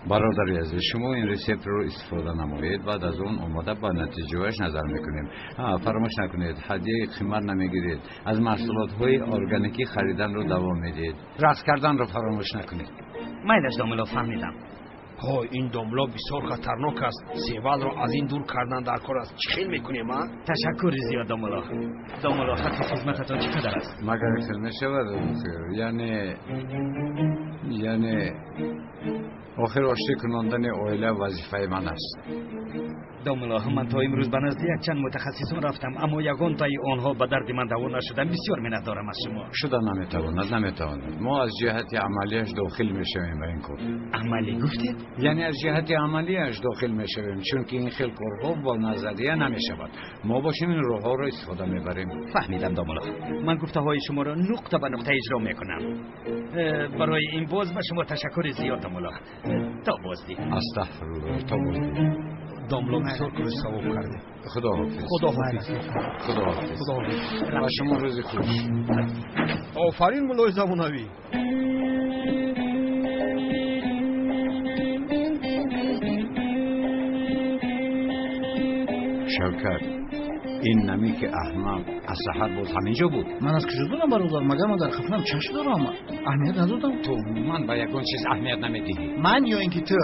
برادر عزیز شما این ریسپت رو استفاده نمایید، بعد از اون آماده با نتیجه‌اش نظر میکنیم. فراموش نکنید هدیه قیمت نمیگیرید، از محصولات های ارگانیکی خریدن رو دوام میدید، رقص کردن رو فراموش نکنید. مایلش دوملو فهمیدم. های این دوملو بسیار خطرناک است. سیوال را از این دور کردن در کار است. چه خیل میکنیم ها؟ تشکر زیاد دوملو. دوملو خط خدمتتان چقدر است؟ مگر خیل میشود یعنی آخر آشتی کناندن عائله وظیفه من است. دوملو من تا امروز به نزد یک چند متخصصان رفتم اما یگان تای آنها به درد من دوا نشدن. بسیار منت دارم از شما. شده نمیتواند. ما از جهت عملیش داخل میشویم به این کار. عملی گفتید؟ یعنی از جهت عملیش داخل میشویم، چون که این خیل کارها با نظریه نمیشود. ما باشیم این راهها را استفاده میبریم. فهمیدم دوملو. من گفته های شما را نقطه به نقطه اجرا میکنم. برای این باز به شما تشکر زیاد دوملو. تا بازدید. استغفرالله. تا بازدید. دوملو بسیار کار ثواب کرده. خداحافظ. و شما روز خوش. آفرین مولای زمانوی. شوکت این نمی که احمق از سحر بود همینجا بود. من از کجا دونم برادر؟ مگر من در خفنم چشم دارم؟ اهمیت ندادم. تو من با یگان چیز اهمیت نمیدی. من یا اینکه تو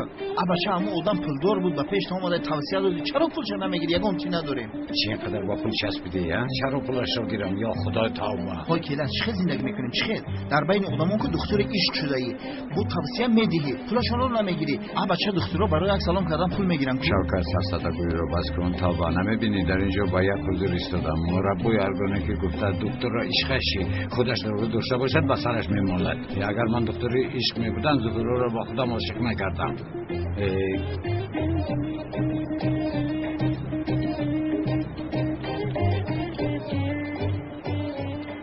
بچه همون آدم پولدار بود و پیش تو اومده توصیه دادی چرا پولش نمیگیری؟ یگان چی نداریم. چی اینقدر با پول چسبیدی ها؟ چرا پولش رو گیرم یا خدا توبه. های کلاس چه زندگی میکنیم چه؟ در بین آدمون که دکتر عشق شده ای بود توصیه میدی پولشون رو نمیگیری. بچه دکترا برای یک سلام کردن پول میگیرن. شوکت سرساتگویی رو بس کن تا با نمیبینی در اینجا با یک حضور ایستادم. مربوی ارگانه که گفته دکتر را عشقشی خودش رو داشته باشد و سرش میمالد. اگر من دکتر عشق میبودم ظهور رو با خودم عاشق نکردم.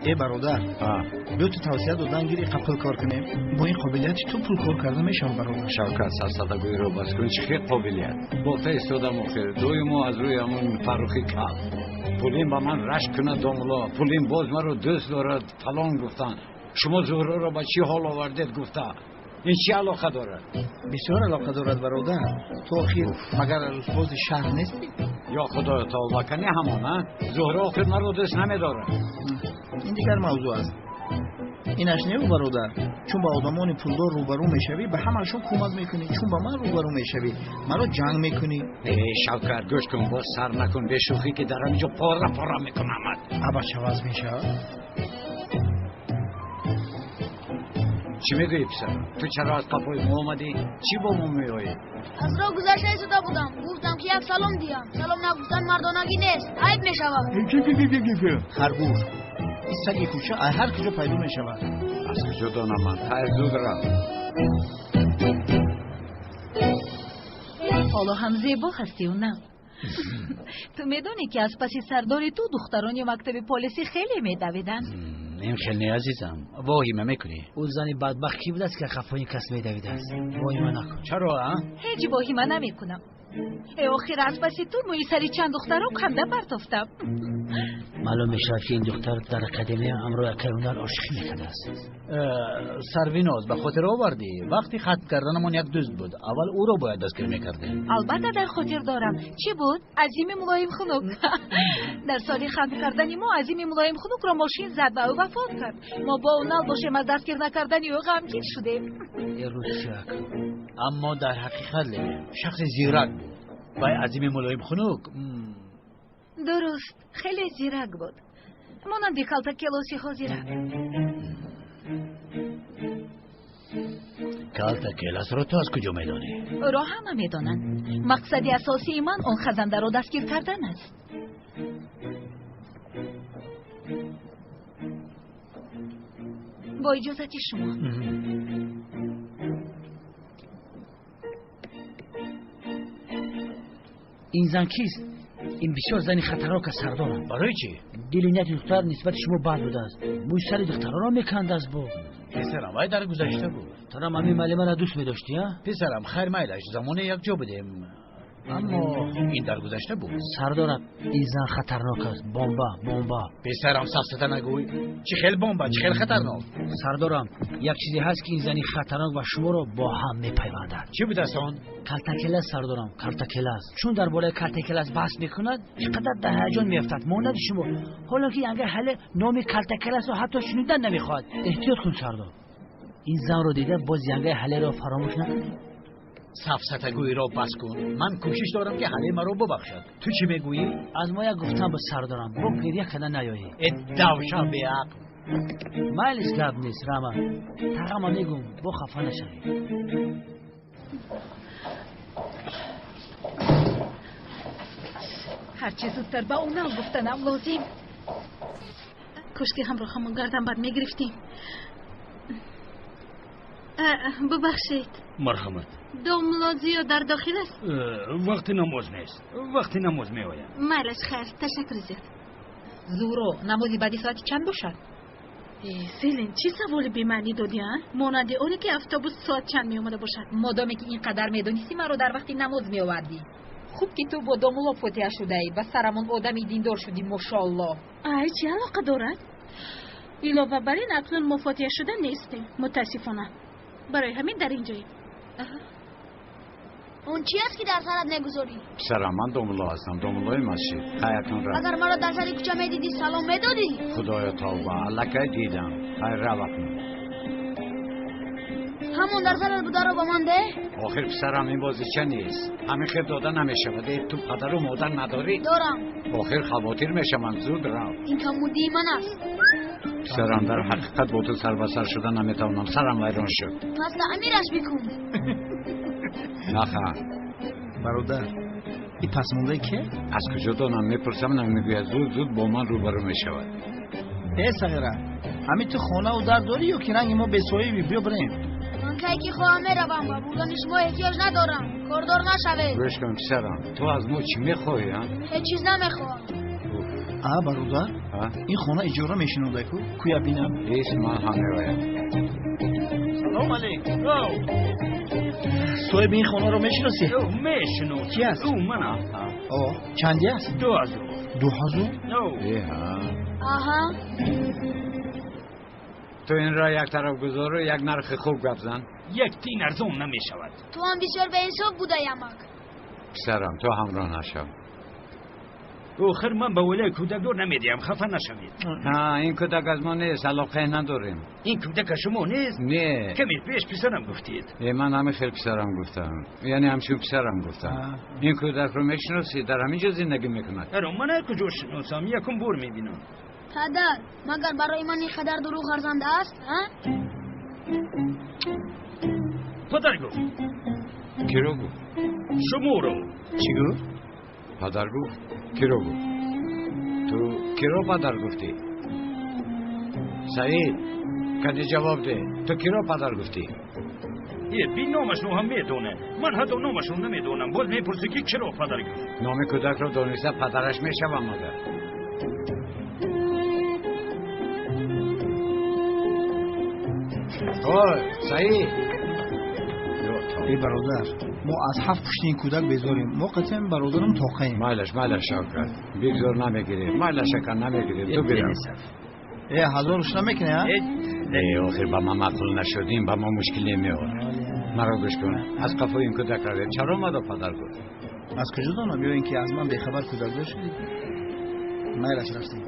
ای برادر دو تا توصیه دادن گیری قبول کار کنیم. با این قابلیت تو پول کار کرده میشه برادر. شوکت سرساتگویی رو بس کن چه قابلیت. گفته ایستادم آخر دوی ما از روی همون فرخی کل. پولین با من رشک کنه داملا. پولین باز من رو دوست دارد فلان گفتن. شما زهره را با چی حال آوردید گفته؟ این چی علاقه دارد؟ بسیار علاقه دارد برادر. تو آخر مگر روزباز شهر نیستی؟ یا خدا توبه کنی همان زهره آخر من رو دوست نمیدارد. این دیگر موضوع است. اینش نیو برادر. چون با آدمان پولدار روبرو میشوی به همشون کمک میکنی. چون با من روبرو میشوی مرا جنگ میکنی. شوکت گوش کن باز سر نکن به شوخی که در اینجا پاره میکنم. ابا چه وضع میشه؟ چی میگویی پسر؟ تو چرا از قفای ما اومدی؟ چی با ما میایی؟ از راه گذشته ایستاده بودم گفتم که یک سلام دیم. سلام نگفتن مردانگی نیست عیب میشود. خرگوش این سگ کوچه هر کجا پیدا میشود. از کجا دانم من خیر زود را. حالا هم زیبا هستی و نه؟ تو میدونی که از پس سرداری تو دختران یا مکتب پلیسی خیلی میدویدن؟ این خیلی عزیزم واهیمه میکنی. اون زنی بدبخت کی بود است که خفای کس میدویده است؟ واهیمه نکن. چرا؟ هیچ واهیمه نمیکنم. آخر از پس تو موی سری چند دختران کنده پرتافتم. معلوم میشه که این دختر در اکادمی امروی اکرونر عاشقی میکرده است. سرویناز به خاطر آوردی وقتی ختم کردنمون یک دوست بود اول او رو باید دستگیر میکردی. البته در خاطر دارم. چی بود؟ عظیم ملایم خنک. در سال ختم کردن ما عظیم ملایم خنک را ماشین زد و او وفات کرد. ما با اون نباشیم از دستگیر نکردن او غمگین شدیم. یه روز شک. اما در حقیقت شخص زیرک بود. با عظیم ملایم خنک. درست خیلی زیرک بود. مانند کالتا کلاسی ها زیرک. کالتا کلاس رو تو از کجا میدانی؟ را همه میدانند. مقصد اساسی من اون خزنده رو دستگیر کردن است. با اجازت شما. این زن کیست؟ این بسیار زنی خطرناک سردارم. برای چی؟ دلینیت دختر نسبت شما بد بوده است. موی سر دخترها را میکند از با. پسرم وای در گذشته بود. تو هم همین معلمه را دوست میداشتی ها؟ پسرم خیر میلش زمان یک جا بودیم. اما این در گذشته بود. سردارم این زن خطرناک است. بمبا. پسرم سفسته نگوی. چه خیلی بمبا چه خیلی خطرناک. سردارم یک چیزی هست که این زنی خطرناک و شما را با هم میپیوندد. چی بود اصلا؟ کالتا سردارم کالتا چون در بالای کالتا بحث میکند چقدر در هیجان میافتد. مانند شما حالا که انگار حل نام کالتا رو حتی شنیدن نمیخواد. احتیاط کن سردار. این زن رو دیده باز ینگه حل را فراموش نکنی. سفسطه‌گویی را بس کن. من کوشش دارم که حله مرا ببخشد. تو چی میگویی؟ از ما یک گفتم به سردارم با گریه کردن نیایی. دوشا به عقل. مایلش گپ نیست راما. تقام میگم با خفه نشوی. هرچی زودتر با اونال گفتنم لازم. کشکی همراهمون گردن بر میگرفتیم. ببخشید. مرحمت. دوملازیو در داخل است؟ وقتی نماز نیست. وقتی نماز می آیم. مالش خیر تشکر زیاد. زورو نمازی بعدی ساعتی چند باشد؟ سیلین چی سوالی بی‌معنی دادی ها؟ مانند اونی که اتوبوس ساعت چند می اومده باشد. مادامی که اینقدر میدونستی من رو در وقتی نماز می آوردی. خوب که تو با دوملا فوتیه شده ای و سرمون آدمی دیندار شدی ماشاءالله. ای چی علاقه دارد؟ علاوه بر این اکنون مفاتیح شده نیستیم متاسفانه. برای همین در اینجاییم. اون چی است که در سرت نگذاری؟ پسرم من دوملا هستم، دوملای مسجد. خیرتون رفت. اگر مرا در سر کوچه میدیدی سلام میدادی؟ خدایا توبه، الکی دیدم. خیر روکن. همون در سرت بوده رو با من ده؟ آخر پسرم این بازی چه نیست؟ همین خیر داده نمیشود. تو پدر و مادر نداری؟ دارم. آخر خواطر میشه من زود رو. این کمودی من است. پسرم در حقیقت با تو سر به سر شدن نمیتونم، سرم ویران شد. پس تعمیرش بکن. نخیر. برادر این پس مونده که؟ از کجا دانم میپرسم نمیگوید زود با من روبرو میشود. ای صغیره همین تو خانه و در داری یا که رنگ ما به سایه بیا بریم؟ من که خواهم میروم و بردن شما احتیاج ندارم. کاردار نشوید. گوش کن پسرم، تو از ما چی میخوایی؟ هیچ چیز نمیخوام. برادر این خانه اجاره میشنوده کو؟ کویا بینم؟ اسم من همه باید. سلام علیکم. صاحب این خانه رو میشناسی؟ میشنو. کی است؟ او منم. چندی است؟ 2000. 2000؟ آها. تو این را یک طرف گذار و یک نرخ خوب گپ زن. یک تین ارزون نمیشود. تو هم بسیار به انصاف بوده یمک. پسرم تو همراه نشو. آخر من به ولی کودک دور نمیدیم، خفه نشوید. این کودک از ما نیست، علاقه نداریم. این کودک شما نیست؟ نه. کمی پیش پسرم گفتید. من همه خیلی پسرم گفتم، یعنی همچون پسرم گفتم. این کودک رو میشناسی؟ در همینجا زندگی میکند. من کجا شناسم؟ یکم بور میبینم. پدر مگر برای من این قدر دروغ ارزنده است؟ پدر گفت. کی رو گفت؟ شما رو. چی گفت؟ پدر گفت؟ کی رو گفت؟ تو کی رو پدر گفتی؟ سعید کدی جواب ده. تو کی رو پدر گفتی؟ بی نامشون هم میدونه. من حتی نامشون نمیدونم. باز میپرسی که کی رو پدر گفت. نام کودک رو دانسته پدرش میشوم مگر. سعید ای برادر ما از 7 پشت این کودک بذاریم، ما قطعا برادرم تاقیم. مالش شاکر بگذار نمیگیریم، مالش شکر نمیگیریم. تو برم. 1000 نمیکنه؟ آخر با ما معقول نشدیم، با ما مشکل نمیاره. مرا گوش کن، از قفای این کودک روید چرا مادا پدر گفت؟ از کجا دانم؟ یا اینکه از من بخبر کودک داشت؟ مالش رفتیم.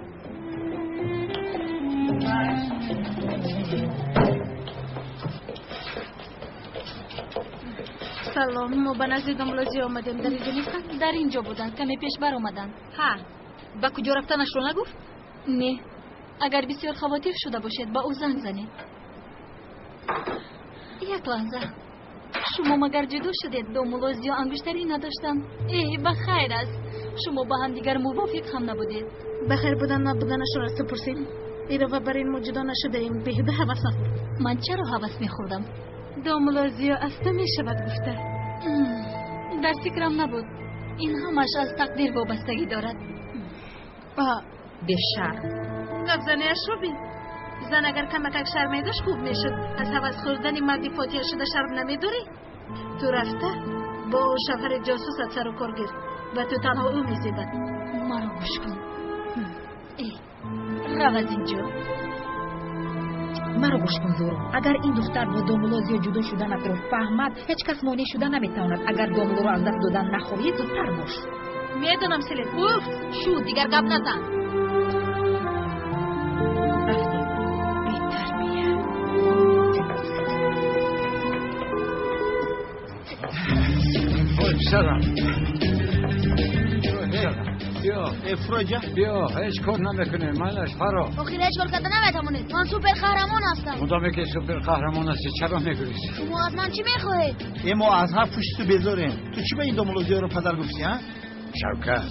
سلام، ما به نزد داملازی آمدیم. در اینجا نیستن؟ در اینجا بودن، کمی پیش بر آمدن. با کجا رفتنش رو نگفت؟ نه. اگر بسیار خواطر شده باشید با او زنگ زنید. یک لحظه. شما مگر جدا شدید؟ داملازی انگشتری نداشتن؟ بخیر است. شما با هم دیگر موافق هم نبودید. بخیر بودن نبودنشون را پرسید. ایرا برای ما جدا نشده ایم. بهده حوث نخورد. من چرا حوث میخوردم؟ داملازی اصلا میشود گفته. در فکرم نبود. این همش از تقدیر وابستگی دارد. بشر گفزنه شوبی. زن اگر کمک شرمی داشت خوب میشد. از حوث خوردن مردی فاتحه شده شرم نمیداری؟ تو رفته با شفر جاسوست سر و کار گیر و تو تنها او میزیبد. مرا گوش کن. رو از اینجا. مرا گوش کن زورو. اگر این دختر با داملازی جدا شدنت رو فهمد هیچ کس مانع شده نمیتواند. اگر داملو رو از دست دادن نخواهی زودتر باش. میدونم سلیت گفت شو دیگر گپ نزن. رفتی بی‌تربیه. سلام. بیا افراجه بیا هیچ کار نمیکنه. مالش فرا آخر هیچ کار کردن نمیتونید. من سوپر قهرمان هستم. مدام که سوپر قهرمان هستی چرا میگریزی؟ شما از من چی میخواهید؟ ما از 7 پشت تو بذاریم. تو چی به این داملازی رو پدر گفتی ها؟ شوکت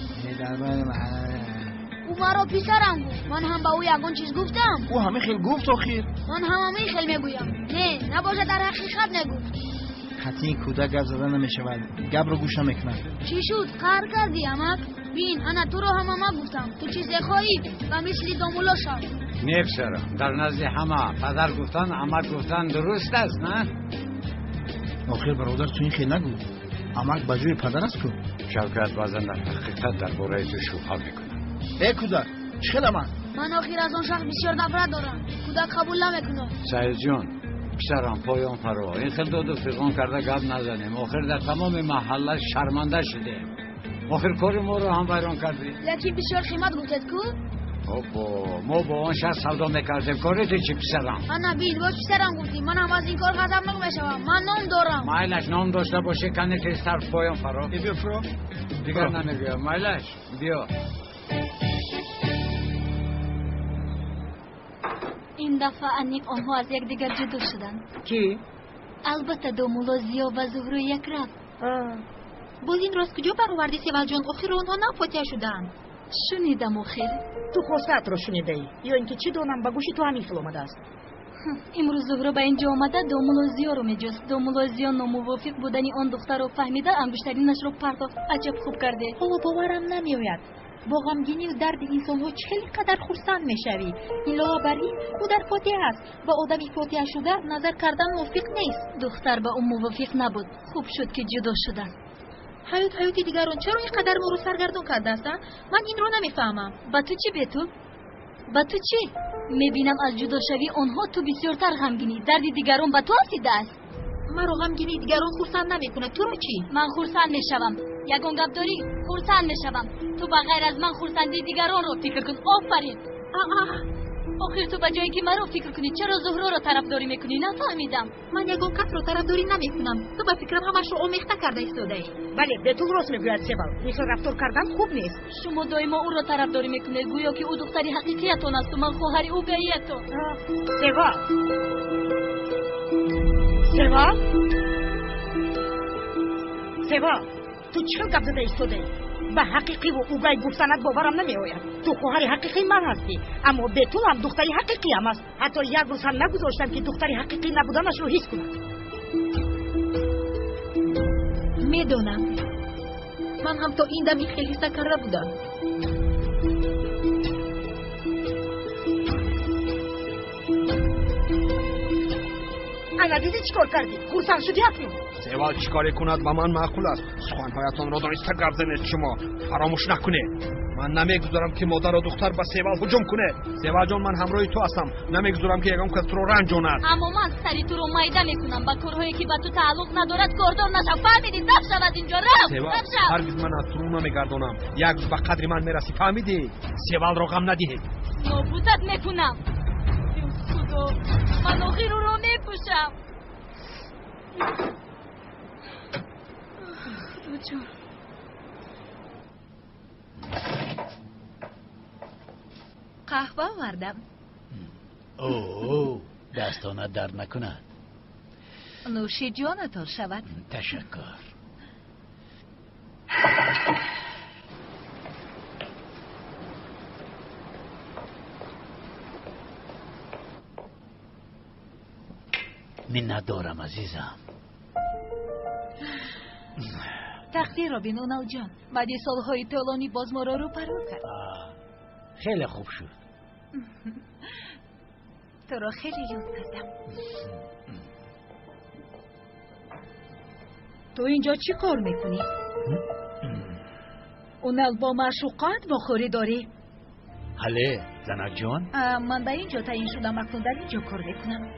او مرا پسرم گفت. من هم به او یگان چیز گفتم. او همه خیلی گفت آخر. من همه خیلی میگویم. نه نباشه در حقیقت نگفت. حتی این کودک گپ زدن نمیشود. گپ رو گوش نمیکنه. چی شد؟ قهر کردی امک؟ بین انا تو رو هم گفتم. تو چیز خواهی و مثل دامولا شد. نه پسرم، در نزد همه پدر گفتن عمک گفتن درست است نه؟ آخر برادر تو این خیلی نگو. عمک بجوی پدر است کو. شوکت بازن در حقیقت در باره تو شوخی میکنه. ای کودک چخیل من آخر از اون شخص بسیار نفرت دارم. کودک قبول نمیکنه. سعید جان پسرم پایان فرا این خیلی داد و فیقان کرده گپ نزنیم. آخر در تمام محله شرمنده شدیم. آخر کار ما رو هم ویران کردی. لکن بسیار قیمت گفتید کو؟ ما با آن شهر سودا میکردیم. کارت چی پسرم؟ انا بیل با پسرم گفتی من هم از این کار غضب نمیشم. من نام دارم. مایلش نام داشته باشه کنه که استر پایان فرا. بیا فرا. دیگر نمیگم. مایلش بیا. این دفعه انیق آنها از یک دیگر جدا شدند. کی؟ البته دومولا زیا و زهرو یک رفت. باز این راست کجا برآوردی سیول جان؟ آخر آنها ناپاتیه شدند. شنیدم آخر. تو خواستت رو شنیده ای یا اینکه چی دونم به گوشی تو همین فیلم آمده است؟ امروز زهرو به اینجا آمده دومولا زیا رو میجست. دومولا زیا ناموافق بودنی آن دختر رو فهمیده انگشترینش رو پرتافت. عجب خوب کرده. حالا باورم نمیآید. با غمگینی و درد انسان‌ها چقدر خرسند میشوی. این لاغری او در فاتحه است و آدمی فاتحه شده نظر کردن موافق نیست. دختر به اون موافق نبود. خوب شد که جدا شدن. حیاتی دیگران چرا اینقدر ما رو سرگردان کرده هستند؟ من این رو نمیفهمم. با تو چی بیتو؟ با تو چی؟ میبینم از جدا شوی آنها تو بسیارتر غمگینی. درد دیگران به تو رسیده است. مرا غمگینی دیگران خرسند نمیکنه. تو رو چی؟ من خرسند میشوم. یگان گپ داری خرسند میشوم. تو بغیر از من خرسندی دیگران رو فکر کن. آفرین. آخر تو به جایی که من رو فکر کنی چرا زهرا رو طرفداری میکنی؟ نفهمیدم. من یگان کس رو طرفداری نمیکنم. تو به فکرم همش رو آمیخته کرده ایستاده ای. بله به تو راست میگوید سیول. مثل رفتار کردن خوب نیست. شما دائما او رو طرفداری میکنید گویا که او دختری حقیقیتون است و من خواهر او بیتون. سیول تو چرا گپ زده ایستاده؟ به حقیقی و اوگای گفتنت باورم نمیآید. تو خواهر حقیقی من هستی، اما به تو هم دختری حقیقی هم است. حتی یک روز هم نگذاشتم که دختری حقیقی نبودنش رو حس کنم. میدونم. من هم تا این دمی خیلی حس کرده بودم. انا دیدی چیکار کردی؟ خرسند شدی اکنون؟ سیول چیکار کند با من معقول است. سخنهایتان را دانسته گپ زنید. شما فراموش نکنید. من نمیگذارم که مادر و دختر به سیول هجوم کنه. سیول جان من همراه تو هستم. نمیگذارم که یگان کس رو رنجاند. اما من سری تو رو مایده میکنم با کارهایی که به تو تعلق ندارد کاردار نشو. فهمیدی؟ دفع شود اینجا. سیول هرگز من از تو رو نمیگردانم. یک روز به قدر من میرسی. فهمیدی؟ سیول را غم ندهید. نابودت میکنم. خدا من آخر رو میپوشم. قهوه آوردم. اوه دستانت درد نکند. نوش جانتان شود. تشکر. منت دارم عزیزم. تقدیر را بین اونال جان. بعد سالهای طولانی باز ما را رو پرو کرد. خیلی خوب شد. تو را خیلی یاد کردم. تو اینجا چی کار میکنی؟ اونال با معشوقات بخوری داری؟ حاله زنک جان؟ من به اینجا تعیین شدم. اکنون در اینجا کار میکنم.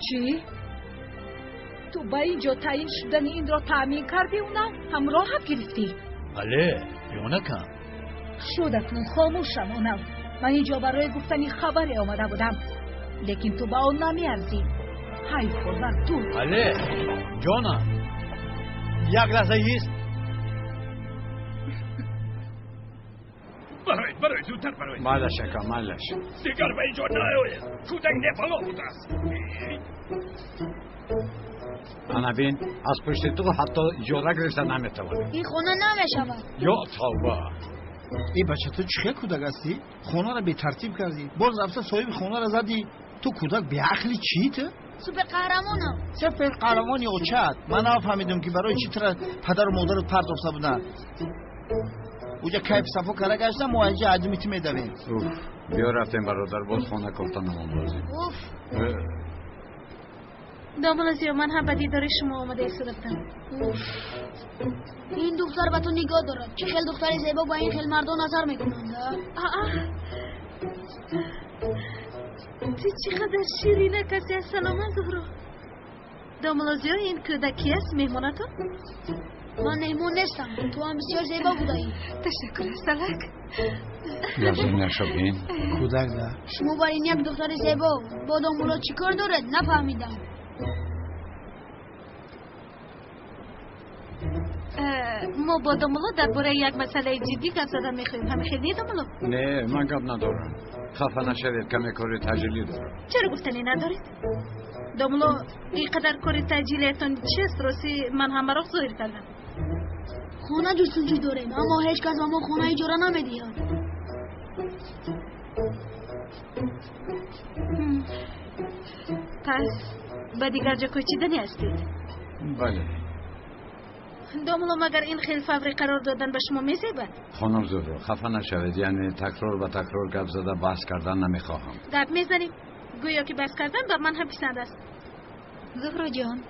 چی؟ تو به اینجا تعیین شدن این را تأمین کردی اونال؟ همراه هم گرفتی؟ حاله جانکم. شد اکنون خاموشم اونال. من اینجا برای گفتنی خبری آمده بودم. لیکن تو با اون نمیارزی. های خودم تو. حاله جانم یک لحظه ایست. برای زودتر برای. مالش اکا مالش. دیگر به اینجا نیاید. کودک نفلا بوده است. انا بین از پشت تو حتی اجاره گرفتن نمیتوانی. این خونه نمیشود. یا توبه. ای بچه تو چه کودک هستی؟ خونه را به ترتیب کردی. باز رفته صاحب خونه را زدی. تو کودک به عقلی چیته؟ سوپر قهرمانم. سوپر قهرمانی او چت؟ من نفهمیدم که برای چی طرح پدر و مادرت پرداخته بودن. اوجا کیف صفا کرده گشتم موجه عدمیتی میدویم. بیا رفتیم برادر باز خانه کفتنمون بازیم. دامن زیر من هم به دیدار شما آمده ایستادم. این دختر به تو نگاه دارد. چه خیلی دختری زیبا با این خیلی مردم نظر میکنند. تو چقدر شیرینه کسی از سلامت زهرا. داملازیا این کودکی است مهمانتون؟ من مهمون نیستم. تو هم بسیار زیبا بودایی. تشکر سلک. لازم نشدین؟ کودک ده. شما برای این یک دختر زیبا با دامولا چی کار دارد؟ نفهمیدم. ما با دامولا درباره یک مسئله جدی گپ زدن میخوایم. همه خیلی دامولا؟ نه من گپ ندارم. خفه نشوید کمی کار تجلی دارم. چرا گفتنی ندارید؟ دامولا اینقدر کار تجلیتون چیست؟ راستی من همه را ظاهر کردم. خانه جستجو داریم اما هیچ کس به ما خانه اجاره نمیدهد. پس به دیگر جا کوچیدنی هستید؟ بله. دامولا مگر این خیلی فوری قرار دادن به شما میزیبد؟ خانم زهرا خفه نشوید، یعنی تکرار و تکرار گپ زده بحث کردن نمیخواهم. گپ میزنیم گویا که بحث کردن به من هم پسند است. زهرا جان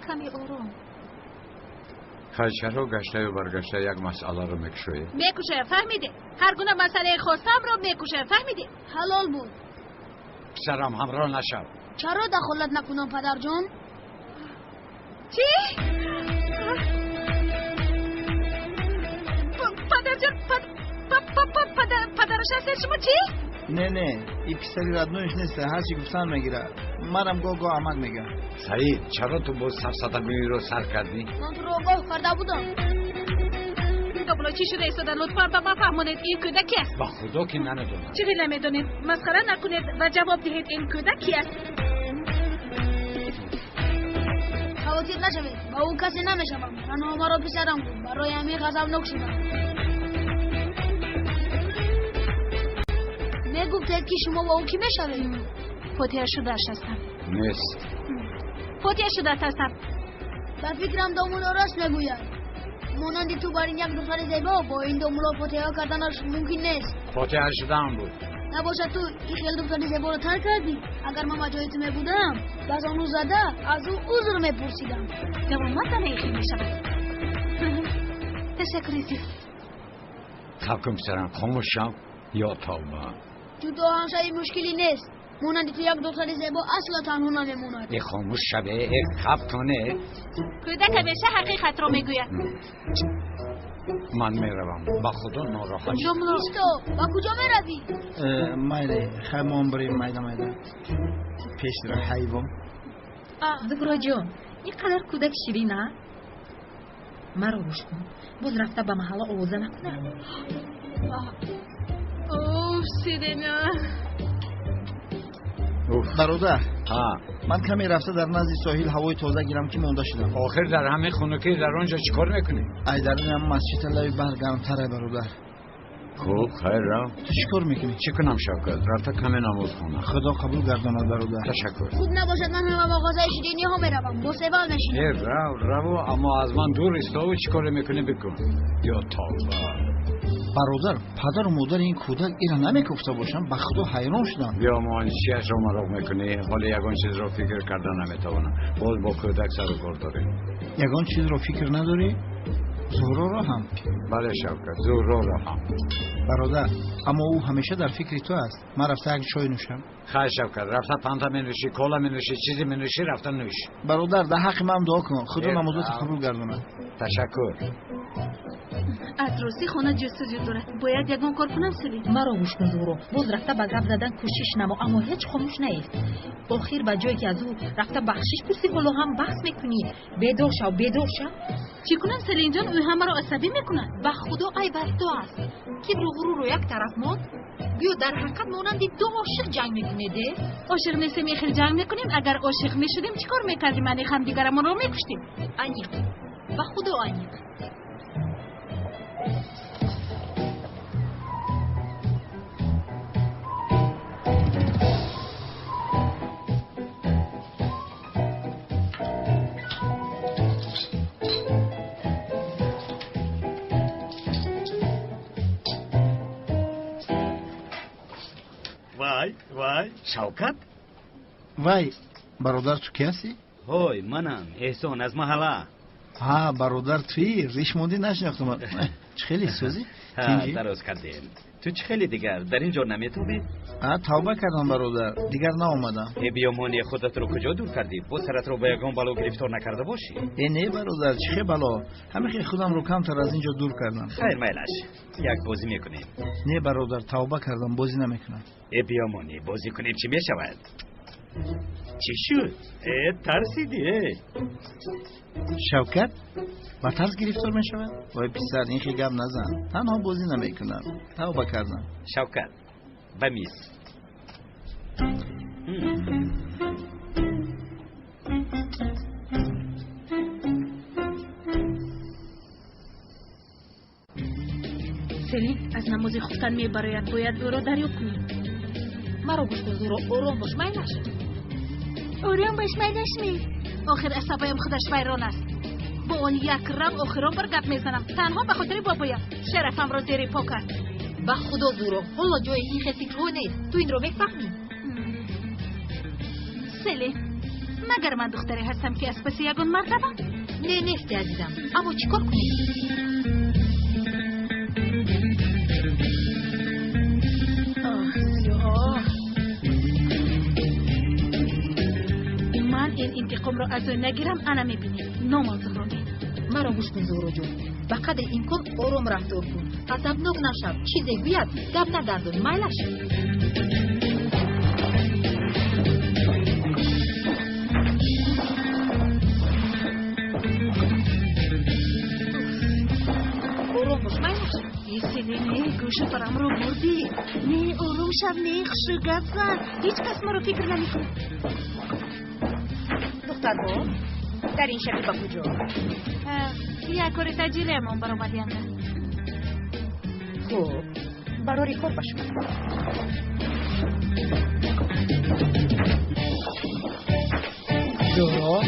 کمی آرام. چرا گشته و برگشته یک مسئله رو میکشوید؟ میکشه فهمیده؟ هر گونه مسئله خواستم رو میکشه فهمیده؟ حلال بود. پسرم همراه نشو. چرا دخالت نکنم پدر جان؟ چی؟ پدر جان پدرش هستید شما چی؟ نه این پسری ردنویش نیست، هرچی گفتن میگیره. منم گاه عمل میگم. سعید چرا تو با سفسطگویی رو سر کردی؟ من تو رو آگاه کرده بودم. دامولا چی شده ایستادن؟ لطفا به ما فهمونید این کودک کی است؟ با خدا که نمیدونم. چی نمیدونید؟ مسخره نکنید و جواب دهید این کودک کی است؟ خواهید نشوید، با او کسی نمیشوم. تنها مرا پسرم بود، برای همین غضبناک شدم. میگفتید که شما با او کی میشوید؟ فوتیه شده هستم. نیست. فوتیه شده هستم. به فکرم دامولا راست میگوید. مانندی تو برای یک دختر زیبا با این دامولا فوتیه کردنش ممکن نیست. فوتیه شده هم بود. نباشد تو این خیلی دختر زیبا رو ترک کردی. اگر من جای تو میبودم باز آنو زده از او عذر میپرسیدم. جوان من تنه خیلی میشود. تشکر خب پسرم خاموش شو یا توبه. جدا همشایی مشکلی نیست. مانندی تو یک دختر زیبا اصلا تنها نمیموند. خاموش شوه خب کنه. کودک همیشه حقیقت رو میگوید. من میروم با خدا ناراحت شد. ایستو با کجا میروی؟ مایده خیمان بریم مایده پیش در حیوان. زهرا جان اینقدر کودک شیرینه؟ مرا گوش کن، باز رفته به محله آوازه نکنه. اوه سیرینا. برادر ها من کمی رفته در نزد ساحل هوای تازه گیرم که مونده شدم. آخر در همه خونکی در آنجا چیکار میکنی؟ ای در این هم مسجد لای برگرمتره برادر. خوب خیر را. تو چیکار میکنی؟ چی کنم شوکت؟ رفته کمی نماز خونم. خدا قبول گرداند برادر. تشکر. خوب نباشد من هم مغازه شیرینی ها میروم. با سوال نشینم. رو اما از من دور است و چیکار میکنی بکن. یا توبه. برادر پدر و مادر این کودک اینا نمیگفته باشم به خدا حیران شدم. بیا ما چیش رو مراق میکنی؟ حالا یگان چیز رو فکر کردن نمیتوانم. باز با کودک سر و کار داریم. یگان چیز رو فکر نداری؟ زهرا را هم. بله شوکت زهرا را هم. برادر اما او همیشه در فکر تو است. من رفته یک چای نوشم. خیر شوکت رفته پانتا منوشی کالا منوشی چیزی منوشی رفته نوش. برادر در حق من دعا کن خدا نمازت قبول گرداند. تشکر. از روسی خانه جستجو دارد. باید یگان کار کنم سلی. مرا گوش کن زهرا، باز رفته به گپ زدن کوشش نما اما هیچ خاموش نیست. آخر به جایی که از او رفته بخشش پرسی بالا هم بحث میکنی. بیدار شو. چی کنم سلین جان؟ او همه رو عصبی میکنن. به خدا ای بر تو است. کبر و غرور رو یک طرف ماند. بیا در حقیقت مانندی دو عاشق جنگ میکنید. عاشق نیستیم خیلی جنگ میکنیم. اگر عاشق میشدیم چیکار میکردیم؟ من هم دیگرمون رو میکشتیم. انیق به خدا انیق. وای شوکت. وای برادر تو کی هستی؟ هوی منم احسان از محله. ها برادر توی ریش موندی نشناختم. چه خیلی سوزی؟ ها درست کردیم. تو چه خیلی دیگر در اینجا نمیتوبی؟ توبه کردم برادر، دیگر نآمدم. بیامانی خودت رو کجا دور کردی؟ با سرت رو به یگان بلا گرفتار نکرده باشی؟ نه برادر، چه بلا؟ همه خودم رو کمتر از اینجا دور کردم. خیر میلش، یک بازی میکنیم. نه برادر، توبه کردم، بازی نمیکنم. بیامانی بازی کنیم چی میشود؟ چی شد؟ ترسیدی؟ شوکت؟ با ترس گرفتار می شود؟ وای پسر این خیلی گپ نزن، تنها بازی نمی کنم، توبه کردم. شوکت بمیز. سلیم از نماز خفتن می برایت باید او را دریاب کنی. مرا گوش کن زورا، آرام باش میلش. آرام باش میلش می. آخر عصبایم خودش ویران است. با اون یک رب آخران بر گپ میزنم، تنها به خاطر بابایم شرفم را زیر پا کرد. به خدا زورا، حالا جای این فکرها نیست، تو این را میفهمی؟ سلیم مگر من دختری هستم که از پس یگان مرتبم؟ نه نیستی عزیزم، اما چیکار کنی؟ من این انتقام را از او نگیرم، انا میبینی نامان زهرانی. مرا گوش کن زهرا جون، به قدر امکان آرام رفتار کن، عصبناک نشو، چیزی گوید گپ نگردون میلش. آرام باش میلش. سلیم گوش فرام رو بردی. نه آروم شو، نه خشو گپ زن، هیچ کس ما رو فکر نمیکنه. دختر با در این شبی با کجا؟ یک کار تجیلی امون برآمدی انگه. خوب برای کار باشم. زهرا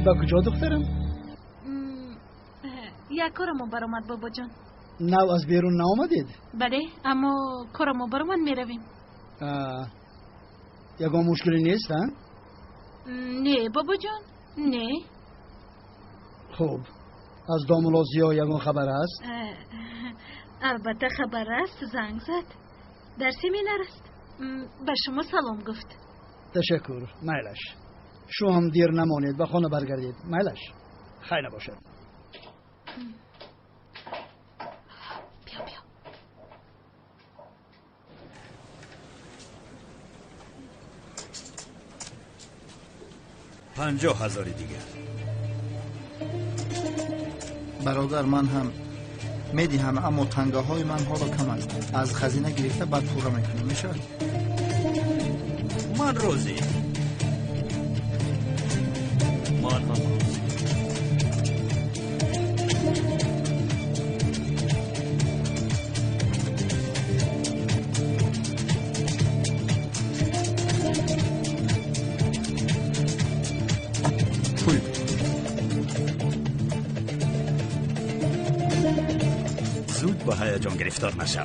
با کجا دخترم؟ یک کارمون برآمد بابا جان. نو از بیرون نآمدید؟ بله اما کارمون برآمد میرویم. یگان مشکلی نیست ها؟ نه بابا جان نه. خوب از دامولازیا یگان خبر است؟ البته خبر است، زنگ زد در سمینار است، به شما سلام گفت. تشکر میلش، شما هم دیر نمانید و خانه برگردید. میلش خیر نباشد. بیا 50,000 دیگر. برادر من هم میدیم، اما تنگه های من حالا کم است. از خزینه گرفته بعد پورا میکنیم. میشه؟ من روزی من هم زود با هیجان گرفتار نشو.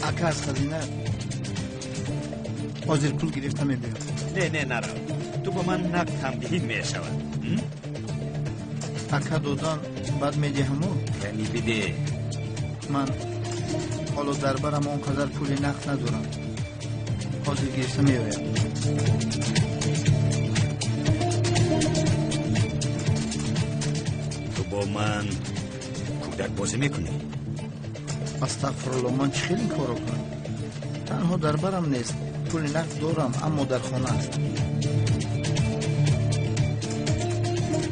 اکا از خزینه حاضر پول گرفته میبیم. نه نرو، تو با من نقد تمدیهی میشود. اکا دادن بعد میدی همون؟ یعنی بده. من حالا در برم اونقدر پول نقد ندارم، حاضر گرفته میایم. تو با من کودک بازی میکنی؟ استغفرالله، من چه خیلی کارو کنم؟ تنها در برم نیست، پول نقد دارم اما در خانه است.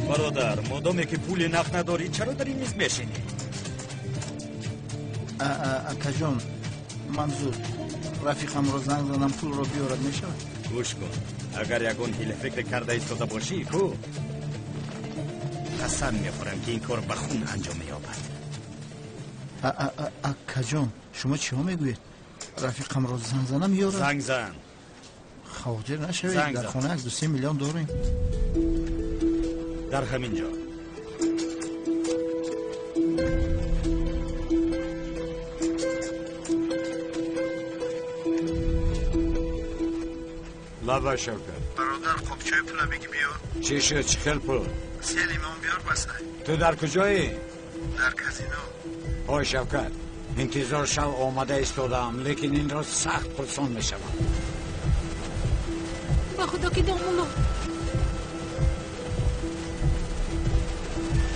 برادر، مادامی که پول نقد نداری چرا در این میز میشینی؟ اکا جان، منظور رفیقم را زنگ زدم پول را بیارد میشه؟ گوش کن، اگر یگون حیله فکر کرده ایستاده باشی کو قسم میخورم که این کار به خون انجام مییابد. اکا جان، شما چی ها میگوید؟ رفیقم را زنگ زنم یا زنگ زن. خواجر نشوید، در خانه 2-3 میلیون داریم. در همین جا. لابا شوکت برادر خب چای پولا بگی بیار. چی شد چی خیل پول؟ 3 لیمون بیار بسته. تو در کجایی؟ در کازینو. آی شوکت انتظار شب آمده ایستادم لیکن این را سخت پرسان می شوم. با خدا که دامولو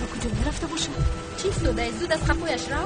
با کجا نرفته باشه؟ چی سوده زود از خپویش را؟